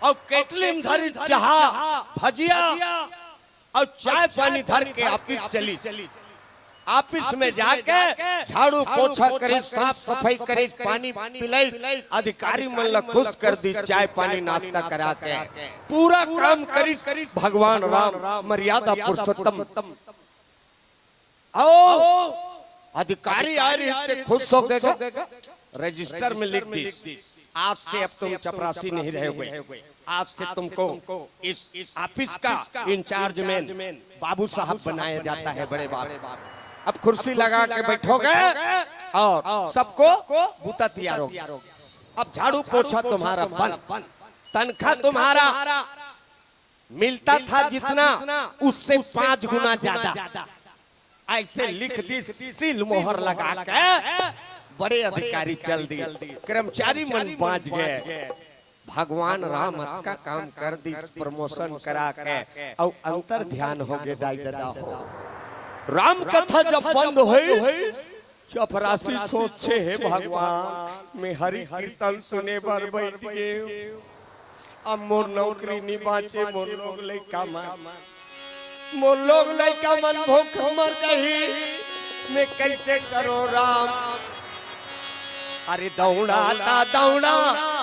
और केटली में धरी चाह भजिया और चाय पानी धर के ऑफिस चली। ऑफिस में जाके झाड़ू पोछा करे, साफ सफाई करे, पानी पिलाई, अधिकारी मन ला खुश कर दी, चाय पानी नाश्ता करा के पूरा काम करी भगवान राम मर्यादा पुरुषोत्तम। आओ अधिकारी आ रही थे, खुश हो गए, रजिस्टर में लिख दी आज से अब तुम चपरासी नहीं रहोगे, आज से तुमको इस ऑफिस का इंचार्ज मैन बाबू साहब बनाया जाता है, बड़े बाबू। अब कुर्सी लगा के बैठोगे और सबको बूता तैयार हो। अब झाड़ू पोछा तुम्हारा बंद, तनख्वाह तुम्हारा मिलता था जितना उससे 5 गुना ज्यादा। ऐसे लिख दी, सील मोहर लगा के बड़े अधिकारी चल दिए, कर्मचारी मन बाँच गए। भगवान राम का काम कर दी, प्रमोशन करा के और अंतर ध्यान हो गए। दाई दादा हो राम कथा जब बंद हुई, चपरासी सोचे है भगवान मैं हरि कीर्तन सुने बर बैठ गए, अब मोर नौकरी नहीं बाँचे, मोर लोग लइका मन भूख मर जाही, मैं कैसे करो राम। अरे दौड़ा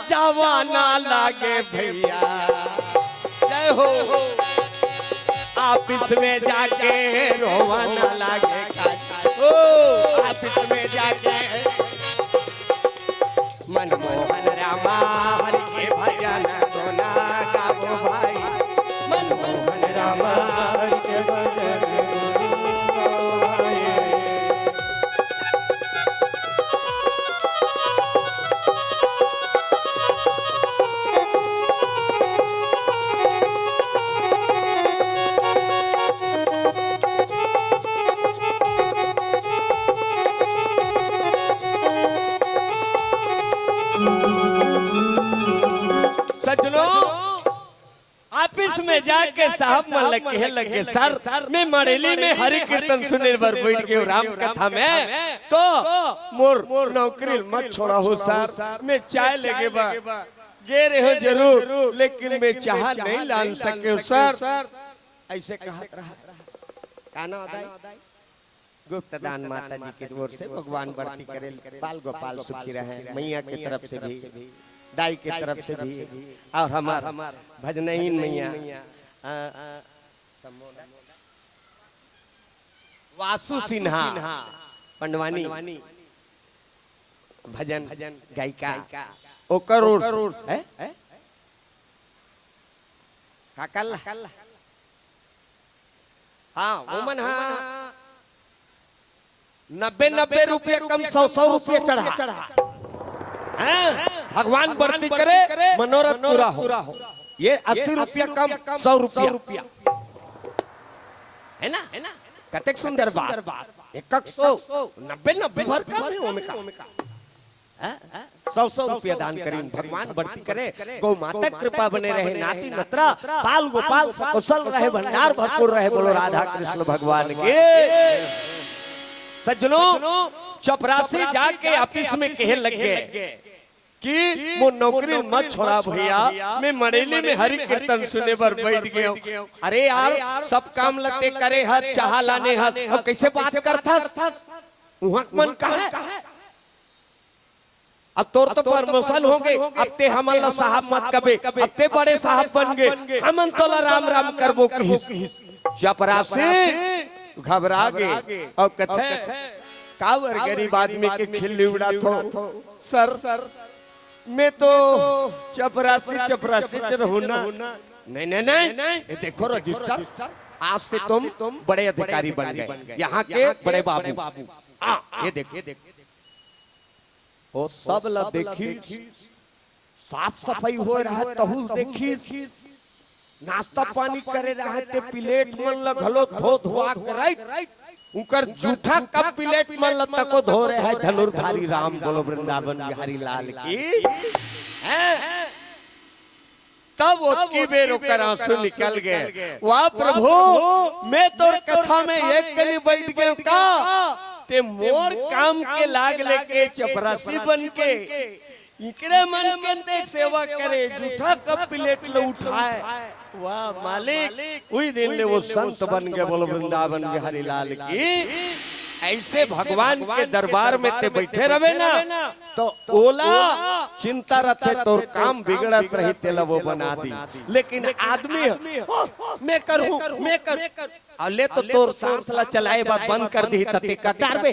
जवाना लागे भैया, जय हो ऑफिस में जाके रोवाना लागे, ओ ऑफिस में जाके मनमोहन रामा हरि के भजन गाना गाओ भाई, मनमोहन रामा हरि के भजन गाओ भाई। ऑफिस में जाके साहब मन लगे सर मैं मरेली में हरि कीर्तन सुने बर बैठ गए राम कथा में, तो मोर नौकरी मत छोड़ा हो सर, मैं चाय लेके गे रहे हो जरूर, लेकिन मैं चाह नहीं लान सके सर। ऐसे कहा गुप्तदान माता जी की ओर से भगवान बढ़ती करे, बाल गोपाल सुखी रहे, मैया की तरफ से भी, दाई की तरफ से भी, और हमार भजनहीन मैया वासु सिन्हा पंडवानी भजन गायिका ओकर ओर है काकल, हाँ वमन, हाँ 90 रुपये कम 100 रुपये चढ़ा, भगवान बढ़ती करे मनोरथ पूरा हो। ये 80 रुपया कम 100 रुपया है ना, कतेक सुंदर बात। 190 भर कम है ओमे का 100 रुपया दान करीन, भगवान बढ़ती करे, गौ माता कृपा बने रहे, नाती नतरा बाल गोपाल कुशल रहे, भंडार भरपूर रहे, बोलो राधा कृष्ण भगवान के। सज्जनों चपरासी जाके ऑफिस में कहे लग गए कि वो नौकरी मत छोड़ा भैया, मैं मरेली में हरि कीर्तन सुने पर बैठ गया। अरे यार सब काम लगते करे हर चाह लाने हर, अब कैसे बात करता वहां मन का है। अब तोर तो प्रमोशन हो गए, अब ते हमन साहब मत कबे, अब ते बड़े साहब बन गए, हमन तो राम राम करबो कही। चपरासी घबरा गए और कथे कावर गरीब आदमी के खिल्ली उड़ा थो सर मैं तो चपरासी रहूं ना। नहीं ये देखो रजिस्टर, आज से तुम बड़े अधिकारी बन गए, यहाँ के बड़े बाबू। ये देख वो सब ला देखी, साफ सफाई हो रहा तहु देखी, नाश्ता पानी करे रहे थे, प्लेट मन ल घलो धो धुआ के राइट उनकर जूठा कप प्लेट मन ल तको धो रहे हैं। धनुर्धारी राम बोलो वृंदावन बिहारी लाल की। तब उसकी बेर ओकर आंसू निकल गए। वाह प्रभु, मैं तोर कथा में एक कली बैठ गए का ते मोर काम के लाग लेके चपरासी बन के इकरे मन के ते सेवा करे, जूठा कप प्लेट ले उठाए। वाह मालिक, वही दिन ले वो संत बन गए। बोलो वृंदावन बिहारी लाल की। ऐसे भगवान के दरबार में ते बैठे रहे ना तो ओला चिंता रखे तोर काम बिगड़त रही तेला वो बना दी। लेकिन आदमी मैं करूं मैं कर अले तो तोर सांस ला चलाए बात बंद कर दी तते कटार बे।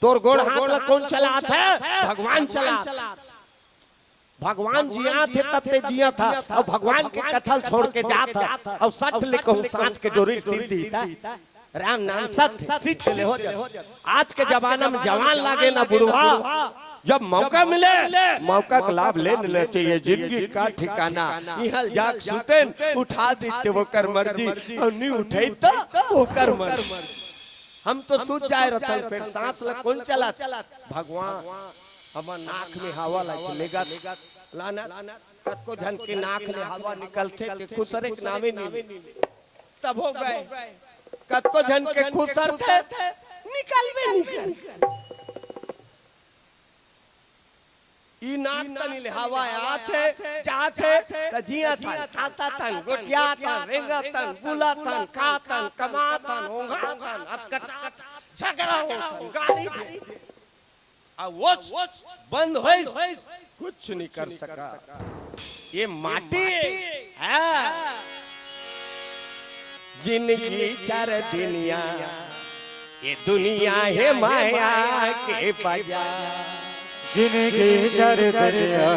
तोर गोड़ हाथ ला कौन चलात है? भगवान चला। भगवान जिया थे तब पे जिया था और भगवान के कथल छोड़ के जा था और सच ले कहूं सांच के डोरी दी था। राम नाम सत्य सीख ले हो जा। आज के जमाना में जवान लागे ना बुढ़वा, जब मौका मिले मौका का लाभ ले चाहिए। जिंदगी का ठिकाना यहाँ जाग सुतेन उठा देते वो कर मर्जी और नहीं उठे तो वो कर मर्जी। हम तो सूझ जाए रहता है फिर सांस ला कौन चला? भगवान हमार नाक में हवा लगेगा लाना कतको जन के नाक में हवा निकलते ते खुसरे के नामे नहीं तब हो गए। कतको जन के खुसर थे निकल ई नाक तनी ले हवा आथे जाथे त जिया था खाता तन गोटिया तन रेंगा तन बुला तन खा तन कमा तन ओंघा तन अस्कटा झगड़ा हो गाड़ी आ वो बंद होई कुछ नहीं कर सका। ये माटी है जिंदगी चार दुनिया, ये दुनिया है माया के बाजार। जिंदगी चार दुनिया,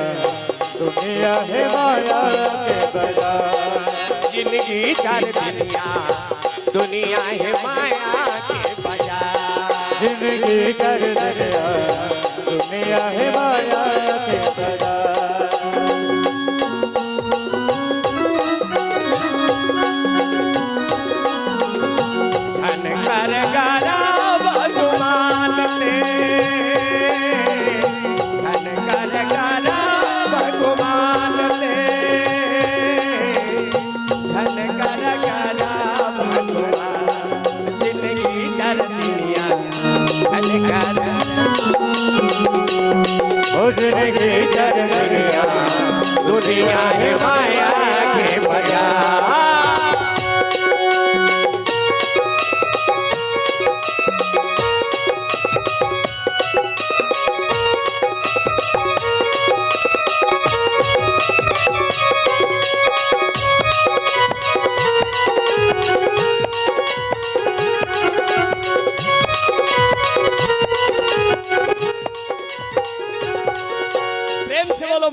दुनिया है माया के बाजार। जिंदगी चार दुनिया, दुनिया है माया के बाजार। जिंदगी चार दुनिया, दुनिया है माया के बाजार। जिंदगी चार दुनिया, दुनिया है माया के बाजार।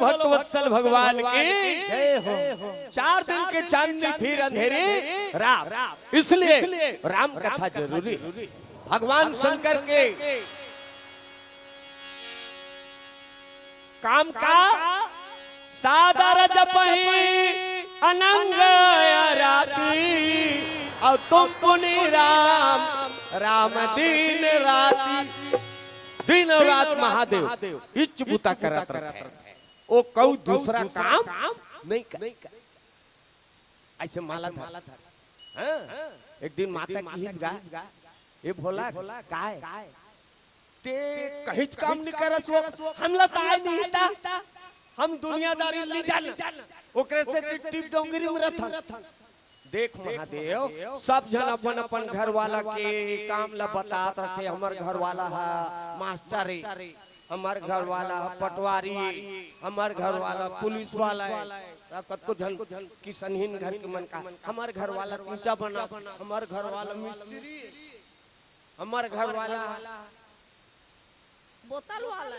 भक्तवत्सल भगवान की जय हो। 4 दिन के चांदनी फिर अंधेरी रात, इसलिए राम कथा जरूरी। भगवान शंकर के काम का सादर जपहि अनंग राती और तुम पुनि राम राम दिन राती। दिन और रात महादेव इच बुता करत रहे। वो कऊ दूसरा काम नहीं कर। ऐसे माला था। एक दिन माता की गा ये भोला काय ते कहीं काम नहीं करत वो हमला ताय नहीं था। हम दुनियादारी ले जान ओकरे से टिप डोंगरी में रहथन। देख महादेव सब जन अपन अपन घर वाला के काम ला बतात रखे। हमर घर वाला है मास्टर, हमार घर वाला पटवारी, हमार घर वाला पुलिस वाला है। कतो जन किसनहीन घर के मन का हमार घर वाला ऊंचा बना, हमार घर वाला मिस्त्री, हमार घर वाला बोतल वाला।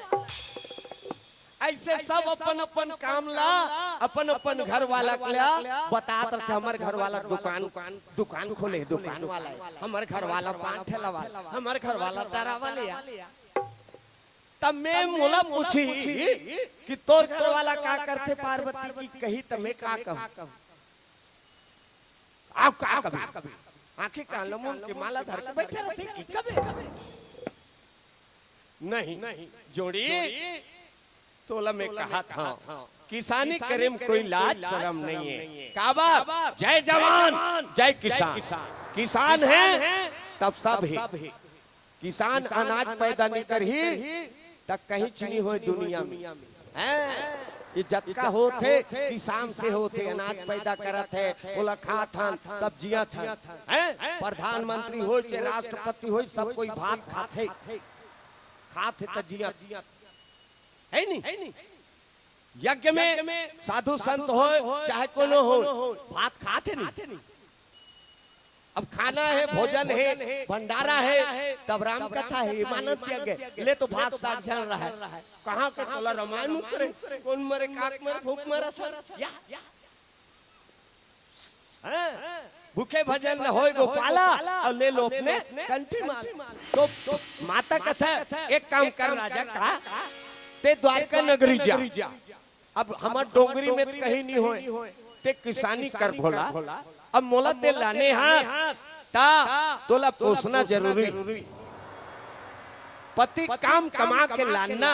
ऐसे सब अपन अपन काम ला अपन अपन घर वाला के बतात रखे। हमार घर वाला दुकान खोले, दुकान वाला हमार घर वाला पान ठेला वाला, हमार घर वाला तारा वाले। तब मैं मोला पूछी कि तोर घर वाला का करते पार्वती की कही तो मैं का कहूं। आप का कभी आंखें कान लमों के माला धर के बैठे रहते कि कभी नहीं जोड़ी। तोला मैं कहा था किसानी करे में कोई लाज शर्म नहीं है। का बात, जय जवान जय किसान। किसान है तब सब है। किसान अनाज पैदा नहीं कर ही तक कहीं चीनी हो दुनिया में हैं। ये जतका होते किसान से होते, अनाज पैदा करत है, बोला खात हन तब जियत है हैं। प्रधानमंत्री हो चाहे राष्ट्रपति हो, सब कोई भात खाते तब जियत है नहीं। यज्ञ में साधु संत हो चाहे कोनो हो, भात खाते नहीं। अब खाना है, भोजन है, भंडारा है, तब राम कथा है, मानस यज्ञ ले तो भात साग चल रहा है। कहाँ का चला रामायण उतरे, कौन मरे, काक मरे, भूख मरा था या भूखे भजन न होए गोपाला और ले लो अपने कंठी माल। तो माता कथा एक काम कर राजा का ते द्वारका नगरी जा। अब हमार डोंगरी में कहीं नहीं होए ते किसानी कर भोला। अब मोला दे लाने हाथ ता तोला पोसना जरूरी। पति काम कमा के लाना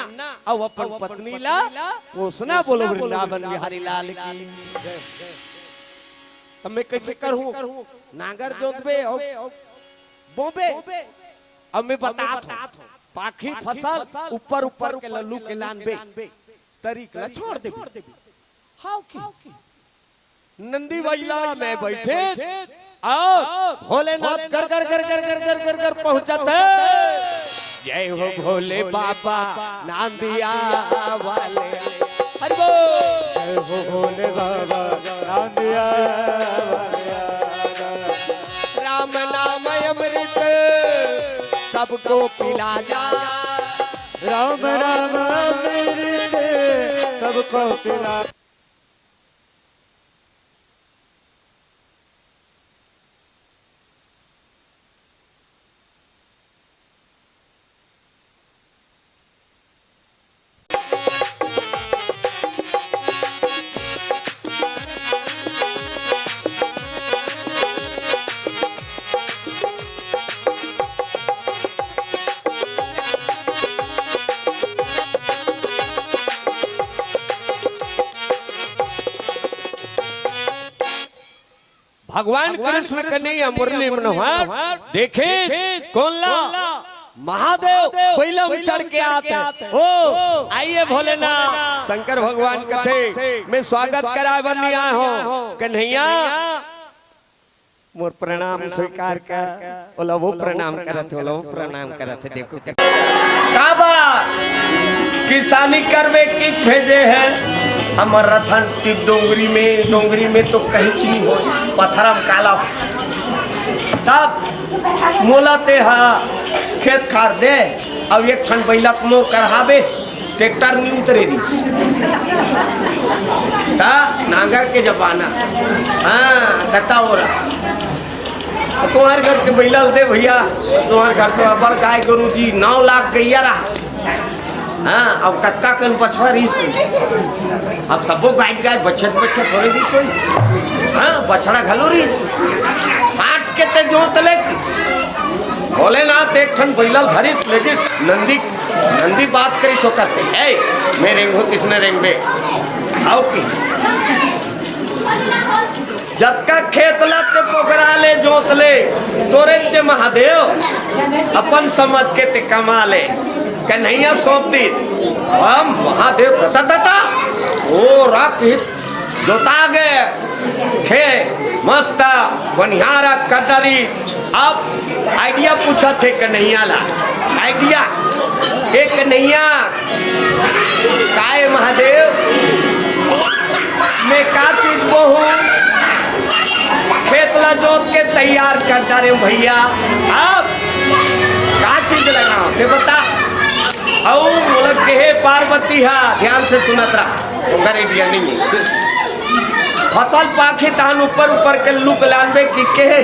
और अपन पत्नी ला पोसना। बोलो वृंदावन बिहारी लाल की। अब मैं कैसे करूं? नागर जोतबे बोबे। अब मैं बता पाखी फसल ऊपर ऊपर के लल्लू के लानबे तरीक ला छोड़ दे। हाउ की नंदी बैला में बैठे और भोलेनाथ कर कर कर कर कर कर कर कर पहुंचत है। जय हो भोले बाबा नांदिया वाले। हरि बोल। जय हो भोले बाबा नांदिया वाले। राम नाम अमृत सबको पिला जा। राम राम अमृत सबको पिला। भगवान कृष्ण कन्हैया मुरली मनोहर देखे कौन ला महादेव पहला चढ़ के आते हो। आइए भोलेनाथ शंकर भगवान कथे मैं स्वागत कराए बनी आया हूँ। कन्हैया मोर प्रणाम स्वीकार कर। बोला वो प्रणाम करत हो, वो प्रणाम करत है। देखो का बात किसानी करवे की भेजे है हमर रथन की डोंगरी में तो कहीं चीनी हो पत्थरम काला। तब मोला ते हा खेत खार दे। अब एक ठन बैला को करहाबे ट्रैक्टर नहीं उतरे रही ता नांगर के जमाना। हाँ कता हो रहा तुम्हारे घर के बैला दे भैया। तुम्हारे घर तो बड़ गाय गुरु जी 9 लाख गैया रहा। हाँ अब कत्का कन बछवा रही सोई। अब सबो गाय बचत थोड़ी दी सोई। हाँ बछड़ा घलो रही फाट के ते जोत ले। भोलेनाथ एक ठन बैला धरी लेके नंदी बात करी छोकर से। ए मैं रेंगो किसने रेंगबे आओ की जतका खेत लते पोखरा ले जोत ले तोरे चे महादेव अपन समझ के ते कमा ले। कन्हैया सौंप दी हम महादेव तता ओ रात जोता गए खे मस्त बनिहारा कटरी। अब आइडिया पूछा थे कन्हैया ला। आइडिया एक कन्हैया काय महादेव मैं का चीज बोहूं खेत ला जोत के तैयार कर डारे भैया। अब का चीज लगाओ ते बता। और बोलत के हे पार्वती हा ध्यान से सुनत रहा। ओकर आइडिया नहीं है। फसल पाखे तहन ऊपर के लुक लानबे की के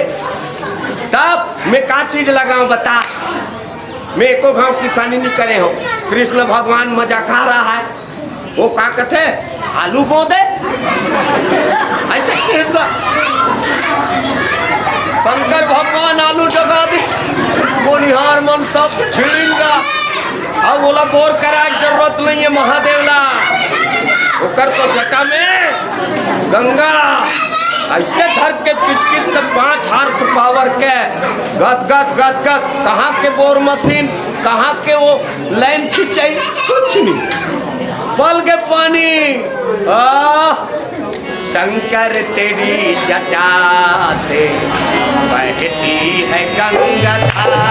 तब मैं का चीज लगाऊं बता। मैं एको गांव किसानी नहीं करे हो। कृष्ण भगवान मजा खा रहा है। वो का कथे आलू बो दे ऐसे शंकर भगवान आलू जगा दी। बोनिहार मन सब भिड़ेगा। अब बोला बोर करा जरूरत नहीं है महादेव ला। ओकर तो जटा में गंगा ऐसे धर के पिचकित से 5 हार्स पावर के गद गद गद गद, कहाँ के बोर मशीन, कहाँ के वो लाइन खिंचाई, कुछ नहीं, पल के पानी। शंकर तेरी जटा से बहती है गंगा धारा,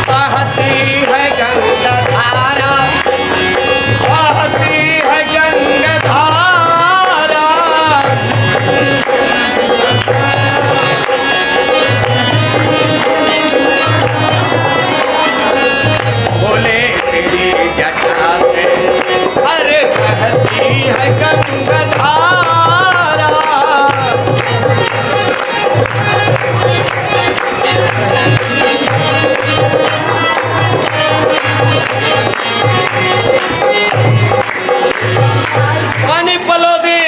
बहती है गंगा धारा, बहती है गंगा धारा। बोले तेरी जटा से अरे बहती है गंगा धारा। पानी पलोदी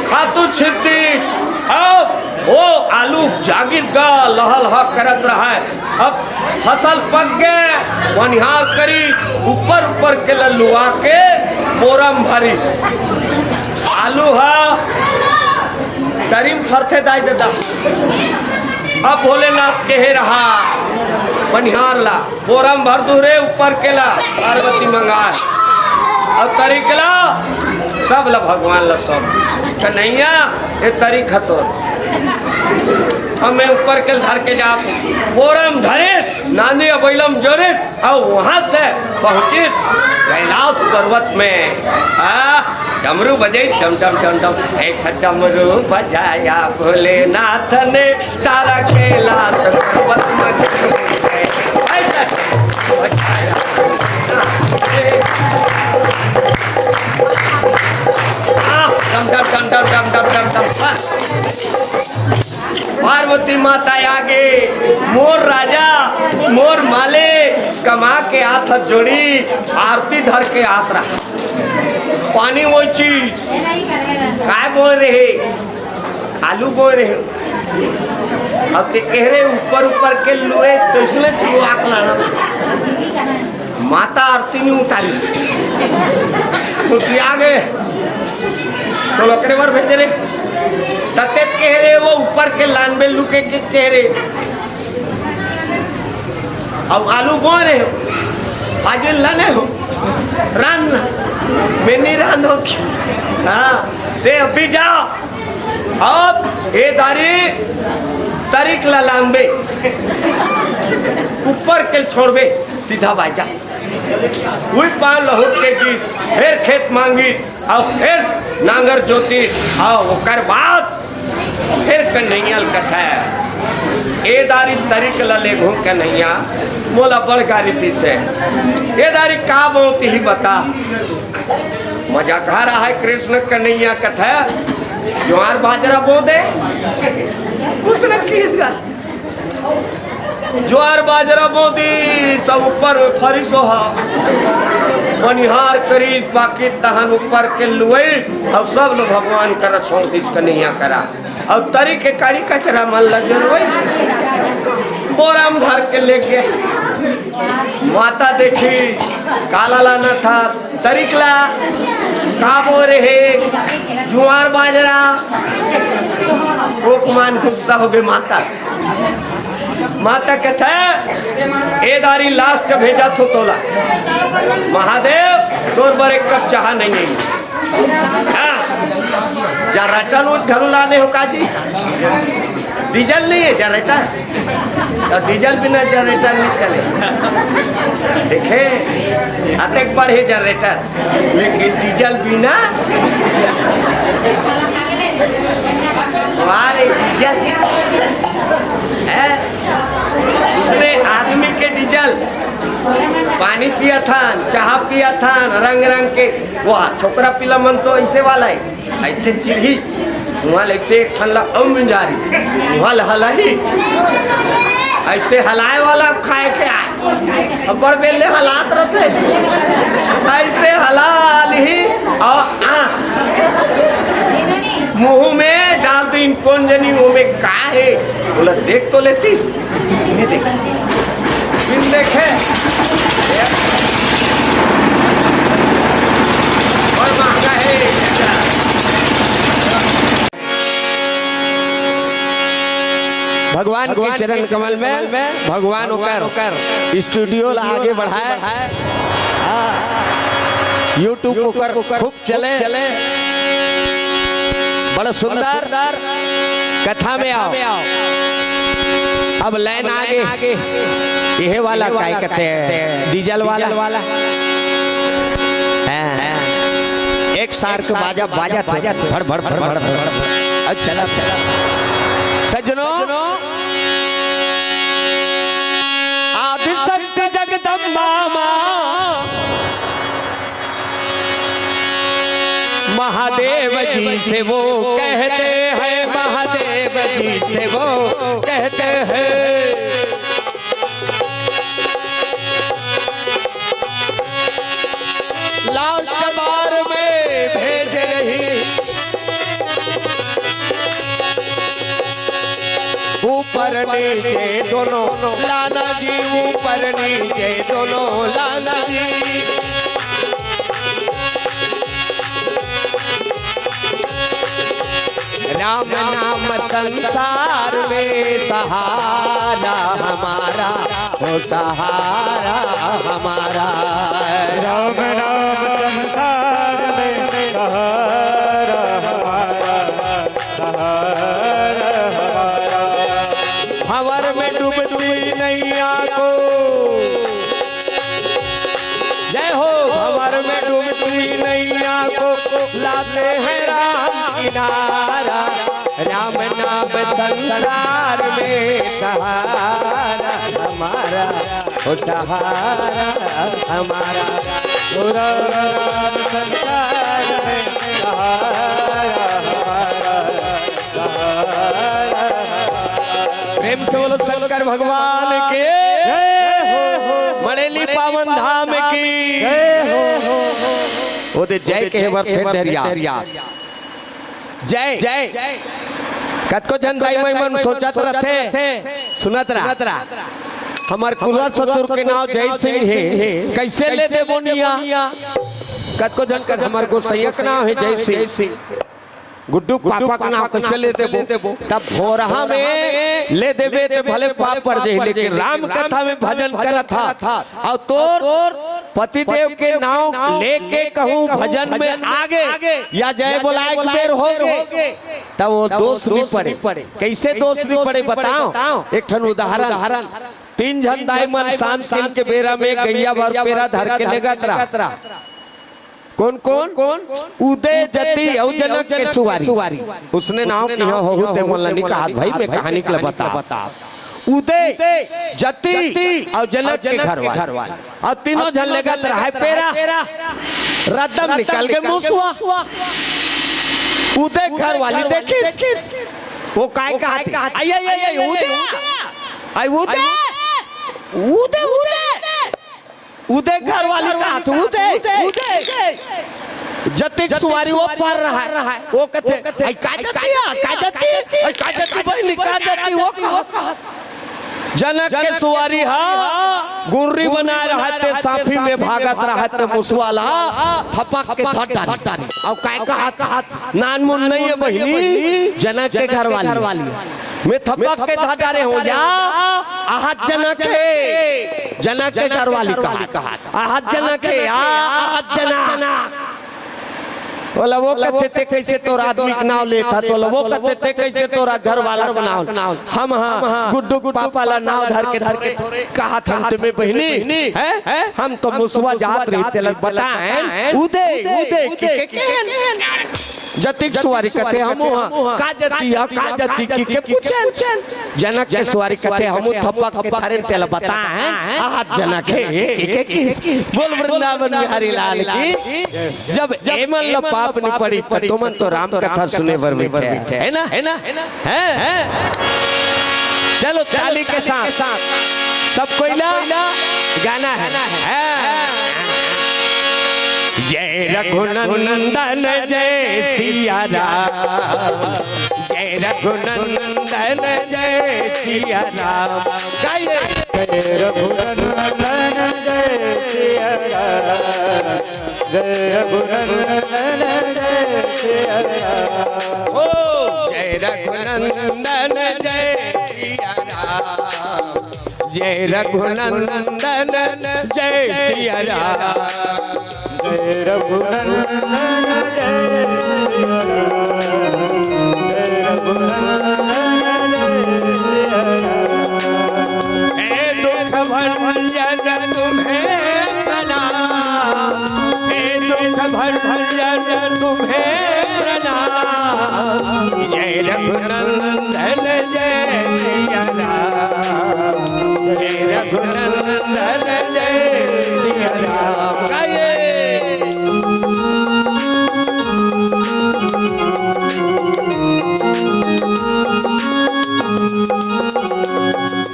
खातू छिट्टी, अब वो आलू जागिर का लहा लहा करत रहा है। अब फसल पक गए, वनिहार करी ऊपर ऊपर के लल्लुआ के बोरम भरी आलू है तरीम फरथे दाई देता। अब भोलेनाथ कहे रहा बनिहार ला बोरम भर दू रे ऊपर केला पार्वती मंगाए, अब तरीकला सब ला भगवान ला सब कन्हैया ये तरीक हतो। अब मैं ऊपर के धर के जात बोरम धरे नांदी अबैलम जोरे, और वहाँ से पहुँची कैलाश पर्वत में। डमरू बजे डम डम डम डम, एक सा डमरू बजाया भोलेनाथ ने, सारा कैलाश पर्वत में पार्वती माता आगे, मोर राजा मोर माले कमा के हाथ जोड़ी आरती धर के हाथ रहा। पानी वो चीज काय बोल रहे, आलू बोल रहे, अब ते कह रहे ऊपर ऊपर के लोहे तो इसलिए तू आग लाना। माता आरती नहीं उतारी, खुशी आ गए तो लोकरे वर भेज रहे, तते कह रहे वो ऊपर के लान में लुके के कह रहे। अब आलू बोल रहे हो, आज लाने हो रान मैं नहीं रान हो। हाँ ते अभी जाओ, अब ये दारी तरीक ला लांबे ऊपर के छोड़बे सीधा बाजा वही पान लहुट के गीत, फिर खेत मांगी और फिर नांगर जोती और ओकर बाद फिर कन्हैया कथा ए दारी तरीक लले घूम कन्हैया मोला बड़ गाड़ी पीछे ए दारी का बहुत ही बता मजा खा रहा है कृष्ण कन्हैया कथा ज्वार बाजरा बो दे उसने किसका ज्वार बाजरा बोदी सब ऊपर में फरिश हो बनिहार करी बाकी तहन ऊपर के लुए अब सब लोग भगवान कर छोड़ दी कन्हैया करा अब तरी के कारी कचरा मन लग बोराम भर के लेके माता देखी काला लाना था तरीकला काबो रहे जुआर बाजरा कोकमान गुस्सा हो गए माता कहता है ए दारी लास्ट भेजा थो तोला महादेव तोर पर एक कप चाह नहीं है जनरेटर घर लाने हो काजी डीजल नहीं है जनरेटर और डीजल बिना जनरेटर नहीं चले देखे अटक पर है जनरेटर लेकिन डीजल बिना हमारे डीजल है उसने आदमी के डीजल पानी पिया था चाह पिया था रंग रंग के वो छोकरा पीला मन तो ऐसे वाला है ऐसे चिड़ही वहाँ ऐसे एक ठंडा अम जारी वहाँ हला ही ऐसे हलाए वाला खाए के आए अब बड़ बेले हलात रहते ऐसे हलाल ही और मुंह में डाल दी कौन जनी मुंह में का है बोला देख तो लेती, नहीं देखा, बिन देखे और महंगा है। भगवान के चरण कमल में भगवान होकर स्टूडियो आगे बढ़ाए, यूट्यूब होकर खूब चले, बड़ा सुंदर कथा में आओ। अब लाइन आगे यह वाला क्या कहते हैं, डीजल वाला एक सार के बाजा भड़ भड़ भड़ भड़ अब चला सज्जनों, आदि शक्ति जगदम्बा मां महादेव जी से वो कहते हैं, महादेव जी से वो कहते हैं। लाल कबार में भेज रही, ऊपर नीचे दोनों लाला जी, ऊपर नीचे दोनों लाला जी। राम नाम संसार में सहारा हमारा, हो सहारा हमारा। राम नाम संसार में सहारा हमारा, सहारा हमारा। भंवर में डूबती नैया को, जय हो, भंवर में डूबती नैया को लाते हैं राम किनारा। राम नाम संसार में सहारा हमारा, हो सहारा हमारा। राम नाम संसार में सहारा हमारा, सहारा हमारा। प्रेम से बोलो शंकर भगवान के, मड़ेली पावन धाम की ओदे जय के वर फिर दरिया जय जय। कतको जन भाई मन सोचत रहते, सुनत रहा हमार कुलर ससुर के नाम जय सिंह है, कैसे ले दे बोनिया। कतको जन कर हमार गोसैया का नाम है जय सिंह, गुड्डू पापा का नाम कैसे ले देबो। तब भोरहा में ले देबे तो भले पाप पड़ जाए, लेकिन राम कथा में भजन करत था और तोर पतिदेव के नाम लेके कहूँ भजन में आगे या जय बोलाए बेर हो गए, तब वो दोष भी पड़े। कैसे दोष भी पड़े बताओ, एक ठन उदाहरण। तीन जन दाई मन शान के बेरा में गैया भर पेरा धर के लेगत रहा। कौन कौन कौन? उदय जति और जनक के सुवारी। उसने नाम किया हो ते मोलनी कहा भाई मैं कहानी के बता। उदय जति और जनक के घर वाले और तीनों जन लेगत रहा पेरा, रदम निकल के मुसवा। उदय घर वाली देखी वो काय कहा आई आई आई उदय आई उदय उदय उदय उदय घर वाली कहा तो उदय उदय जतिक सुवारी वो पर रहा है, वो कहते आई का जती बहनी का जती वो कहा। जनक के सुवारी हा गुर्री बना रहा थे, साफी में भागत रहा थे मुसवाला थपक के थटारी और काय कहा नान मुन नहीं है बहनी जनक के घर वाली मैं थपक के थटारे हो जा। आहत जनक के घर वाली कहा आहत जनक है आहत जना। बोला वो कहते थे कैसे तोरा आदमी का नाम लेता, तो वो कहते थे कैसे तोरा घर वाला का नाम। हम हाँ गुड्डू पापा ला नाम धर के कहा था तुम्हें बहनी है, हम तो मुसवा जात रहते लग बताएं उदय जतिक सुवारी कहते हम का जती के पूछे। जनक के सुवारी कहते हम थप्पा के थारे तेल बताएं आहत जनक है। बोल वृंदावन बिहारी लाल की। जब एमन ल पाप नहीं पड़ी तुमन तो राम कथा सुने वर बैठे है ना है। चलो ताली के साथ सब कोई ना गाना है। जय रघुनंदन जय सिया राम, जय रघुनंदन जय सिया राम। गाइए जय रघुनंदन जय सिया राम, जय रघुनंदन जय सिया राम। ओ जय रघुनंदन जय सिया राम, जय रघुनंदन जय सिया राम, जय रघुनंदन जय सिया राम, जय रघुनंदन जय सिया राम। हे दुख भंजन तुम्हें प्रणाम, हे दुख भंजन तुम्हें प्रणाम, जय रघुनंदन जय सिया राम, जय रघुनंदन जय सिया राम। गाइए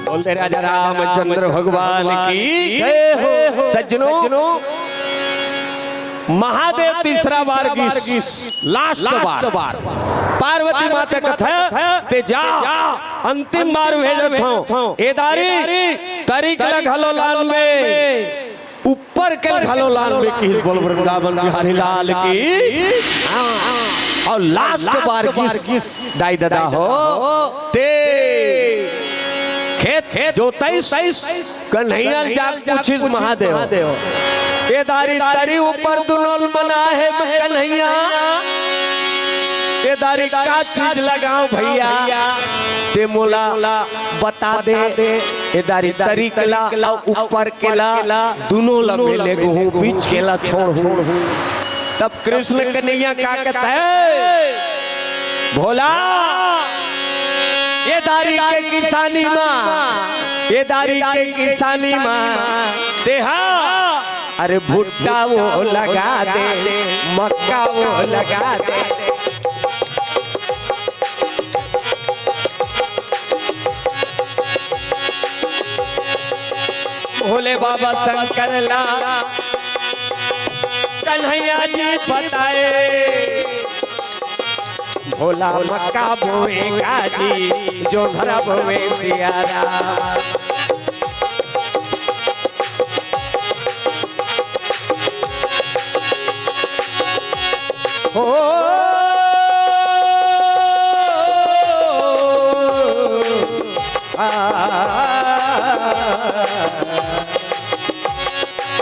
बोलते राजा रामचंद्र भगवान की जय हो। सज्जनों, महादेव तीसरा बार की लास्ट बार पार्वती माता कथा ते जा अंतिम बार भेजत हूं ए दारी तरीक घलो लाल में ऊपर के घलो लाल में की बोल वृंदावन बिहारी लाल की। और लास्ट बार की दाई दादा हो ते खेत जोताई कन्हैया जाग पूछिस महादेव ये दारी तारी ऊपर दुनोल बना है कन्हैया, ये दारी का चीज लगाओ भैया ते मोला बता दे। ये दारी तरी केला ऊपर केला दोनों लमेले गहूं बीच केला छोड़ हूं। तब कृष्ण कन्हैया का कहता है भोला ये दारी के किसानी माँ, ये दारी के किसानी माँ देहा अरे भुट्टा वो लगा दे, मक्का वो लगा दे। भोले बाबा शंकर ला कन्हैया जी बताए भोला मक्का बोएगा जी जो भरा बोए सियारा। हो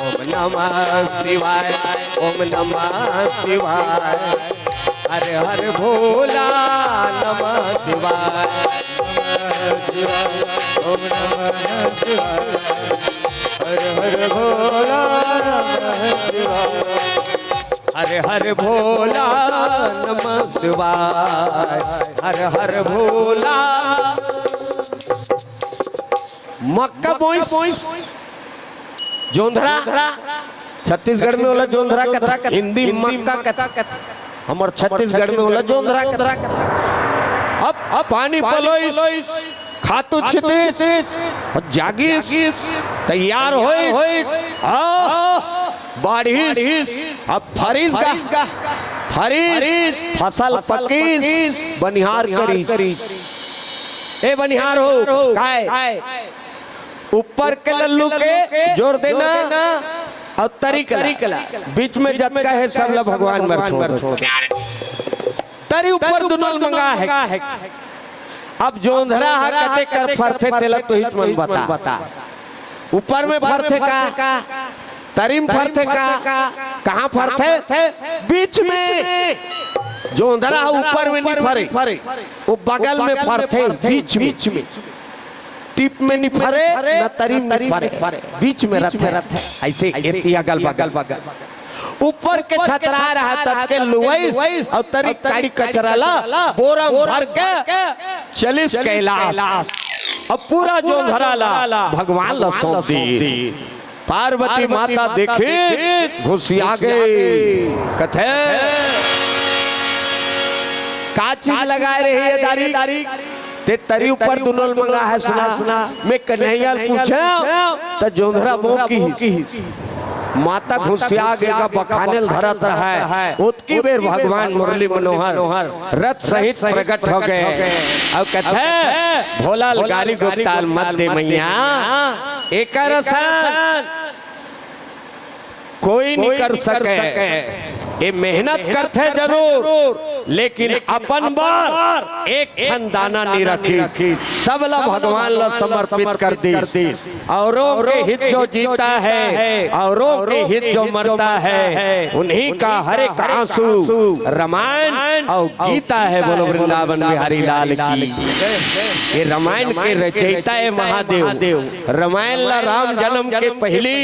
ओम नमः शिवाय, ओम नमः शिवाय, हर हर भोला नमः शिवाय, ओम नमः शिवाय, हर हर भोला नमः शिवाय, हर हर भोला नमः शिवाय, हर हर भोला। मक्का बोइस जोंधरा छत्तीसगढ़ में होला जोंधरा कथा, हिंदी मक्का कथा, हमार छत्तीसगढ़ में होला जोंधरा कथा। अब पानी पलोइस खातु छिटिस और जागिस तैयार होइस बारिश अब फरिस फसल पकीस बनिहार करीस। ए बनिहार हो काय ऊपर के लल्लू के जोड़ देना और तरीकला बीच में जतका है सब ला भगवान मर छोड़ तरी ऊपर दुनल मंगा है। अब जोंधरा है कते कर फरथे तेला तो हित मन बता ऊपर में फरथे का तरीम फरथे का कहां फरथे बीच में जोंधरा ऊपर में नहीं फरे वो बगल में फरथे बीच में टिप में नहीं फरे न तरीम नहीं फरे बीच में रथे ऐसे एती अगल बगल ऊपर के छतरा रहा तब के लुवई और तरी काड़ी कचराला बोरा भर के चलिस कैलाश। अब पूरा जोंधरा ला भगवान ला सौंप दी। पार्वती माता देखी घुसिया गई कथे का चीज लगा रही है दारी ते तरी ऊपर दुनोल मंगा है सुना मैं कन्हैया पूछा तो जोंधरा मो की माता घुसिया गया बखानेल धरत है उतकी बेर भगवान मुरली मनोहर रथ सहित प्रकट हो गए। अब कहते भोला गाली गोपाल मत दे मैया एक कोई नहीं कर सके। ये मेहनत करते जरूर लेकिन अपन बार एक ठन दाना नहीं रखी, सबला भगवान ला समर्पित कर दी। औरों के हित जो जीता है, औरों के हित जो मरता है, उन्हीं का हर एक आंसू रामायण और गीता है। बोलो वृंदावन बिहारी लाल की। ये रामायण के रचयिता है महादेव। रामायण ला राम जन्म के पहली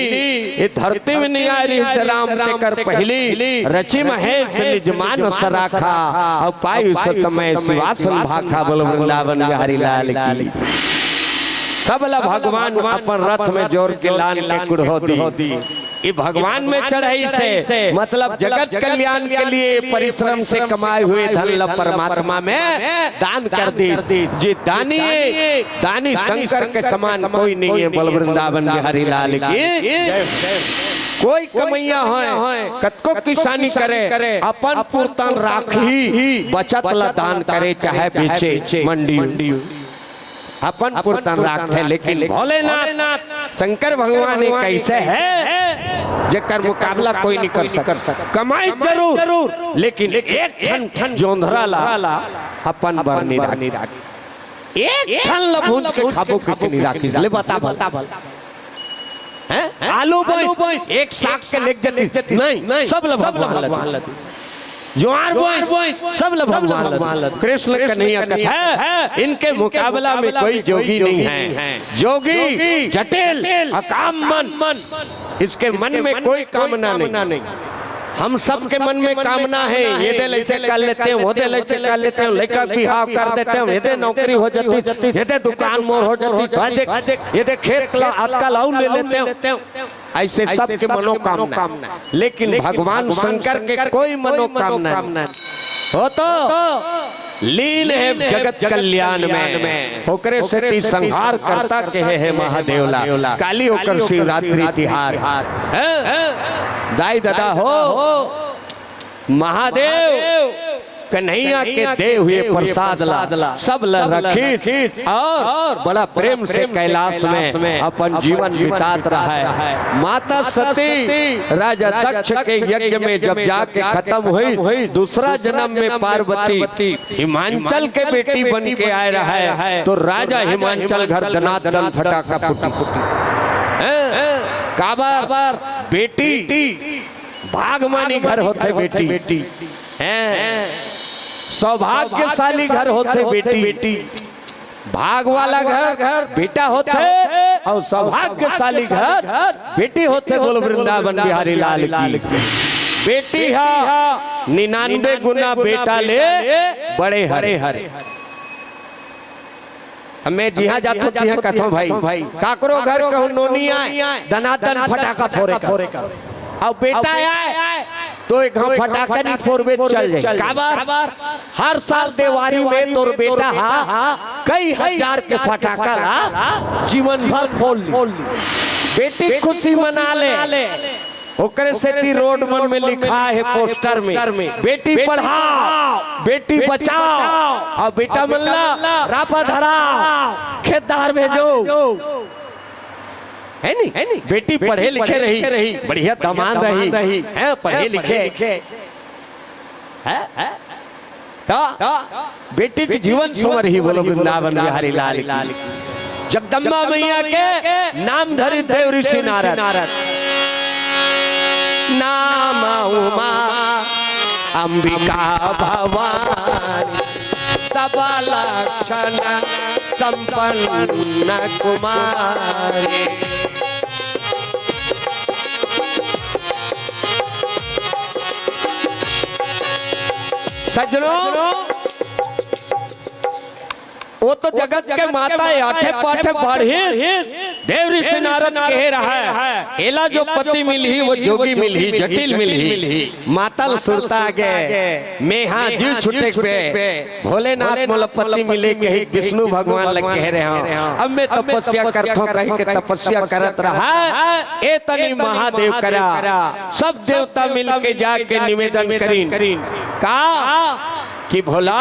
ये धरती में नहीं आ रही राम के कर पहली रची महेश निज मानस राखा और पायु समय सुवासन भाखा। बोलो वृंदावन बिहारी लाल की। सबला भगवान अपन रथ में जोर के लान के कुढ़ो दी। ये भगवान में चढ़ाई से मतलब जगत कल्याण के लिए परिश्रम से कमाए हुए धन ला परमात्मा में दान कर दी। जी दानी शंकर के समान कोई नहीं है। बोल वृंदावन बिहारी लाल की। कोई कमैया है कतको किसानी करे अपन पुरतन राखी बचत ला दान करे चाहे बेचे मंडी अपन पुरतन राखते। लेकिन भोलेनाथ शंकर भगवान एक ऐसे है जेकर मुकाबला कोई नहीं कर सकता। कमाई जरूर लेकिन एक ठन जोंधरा ला अपन बरनी राखी। एक ठन ला भूंज के खाबो कितनी राखी ले बता आलू बोई एक साग के लेक देती नहीं, सब ला भगवान लती। ज्वार बोई सब ला भगवान। कृष्ण कन्हैया कथा है इनके मुकाबला में कोई जोगी नहीं है। जोगी जटिल अकाम मन, इसके मन में कोई कामना नहीं। हम सब के मन में कामना है, ये दे ऐसे कर लेते हैं, वो दे ऐसे कर लेते हैं, लेकर बिहाव कर देते हैं, ये दे नौकरी हो जाती, ये दे दुकान मोर हो जाती, ये दे खेत आजकल आउ ले लेते हैं। ऐसे सब के मनोकामना। लेकिन भगवान शंकर के कोई मनोकामना हो तो लीन है जगत कल्याण में। ओकरे से संहार करता के है महादेवला। काली होकर शिवरात्रि तिहार दाई दादा हो महादेव कन्हैया के दे हुए प्रसाद ला सब ला रखी और बड़ा प्रेम से कैलाश में अपन जीवन बितात रहा है। माता सती राजा दक्ष के यज्ञ में जब जाके खत्म हुई, दूसरा जन्म में पार्वती हिमांचल के बेटी बन के आए रहा है। तो राजा हिमांचल घर दनादन फटाका फुटी काबार बेटी भागमानी घर होते बेटी सौभाग्यशाली घर होते बेटी। भाग वाला घर बेटा होते और सौभाग्यशाली घर बेटी होते। बोलो वृंदावन बिहारी लाल की। बेटी है 99 गुना बेटा ले बड़े हरे। मैं जिहा जातो तिहा कथो भाई काकरो घर कहूं नोनी आए दनादन फटाका फोरे कर और बेटा आए तो एक हम फटाका नहीं फोड़वे चल जाए। काबर हर साल दिवाली में तोर बेटा कई हजार के फटाका ला जीवन भर फोड़ ली। बेटी खुशी मना ले। ओकरे से भी रोड मन में लिखा है पोस्टर में बेटी पढ़ाओ बेटी बचाओ और बेटा मल्ला रापा धराओ खेतदार भेजो। है नहीं बेटी पढ़े लिखे रही बढ़िया दामाद रही है पढ़े लिखे है तो बेटी की जीवन सुमर ही। बोलो वृंदावन बिहारी लाल की। जगदम्बा मैया के नाम धरि देव ऋषि नारद। नाम उमा अंबिका भवानी सबा लक्षण संपन्न कुमारी। सज्जनों वो तो जगत के माता है आठे पाठे बढ़ी देव ऋषि नारद कह रहा है एला जो पति मिली वो जोगी मिली जटिल मिली मातल सुरता गे मैं हाँ जीव छुटे पे भोलेनाथ मोला पति मिले के ही विष्णु भगवान लग कह रहे हो अब मैं तपस्या करता हूँ कहीं के तपस्या करत रहा ए तनी महादेव करा सब देवता मिल के जाके निवेदन करीन का कि भोला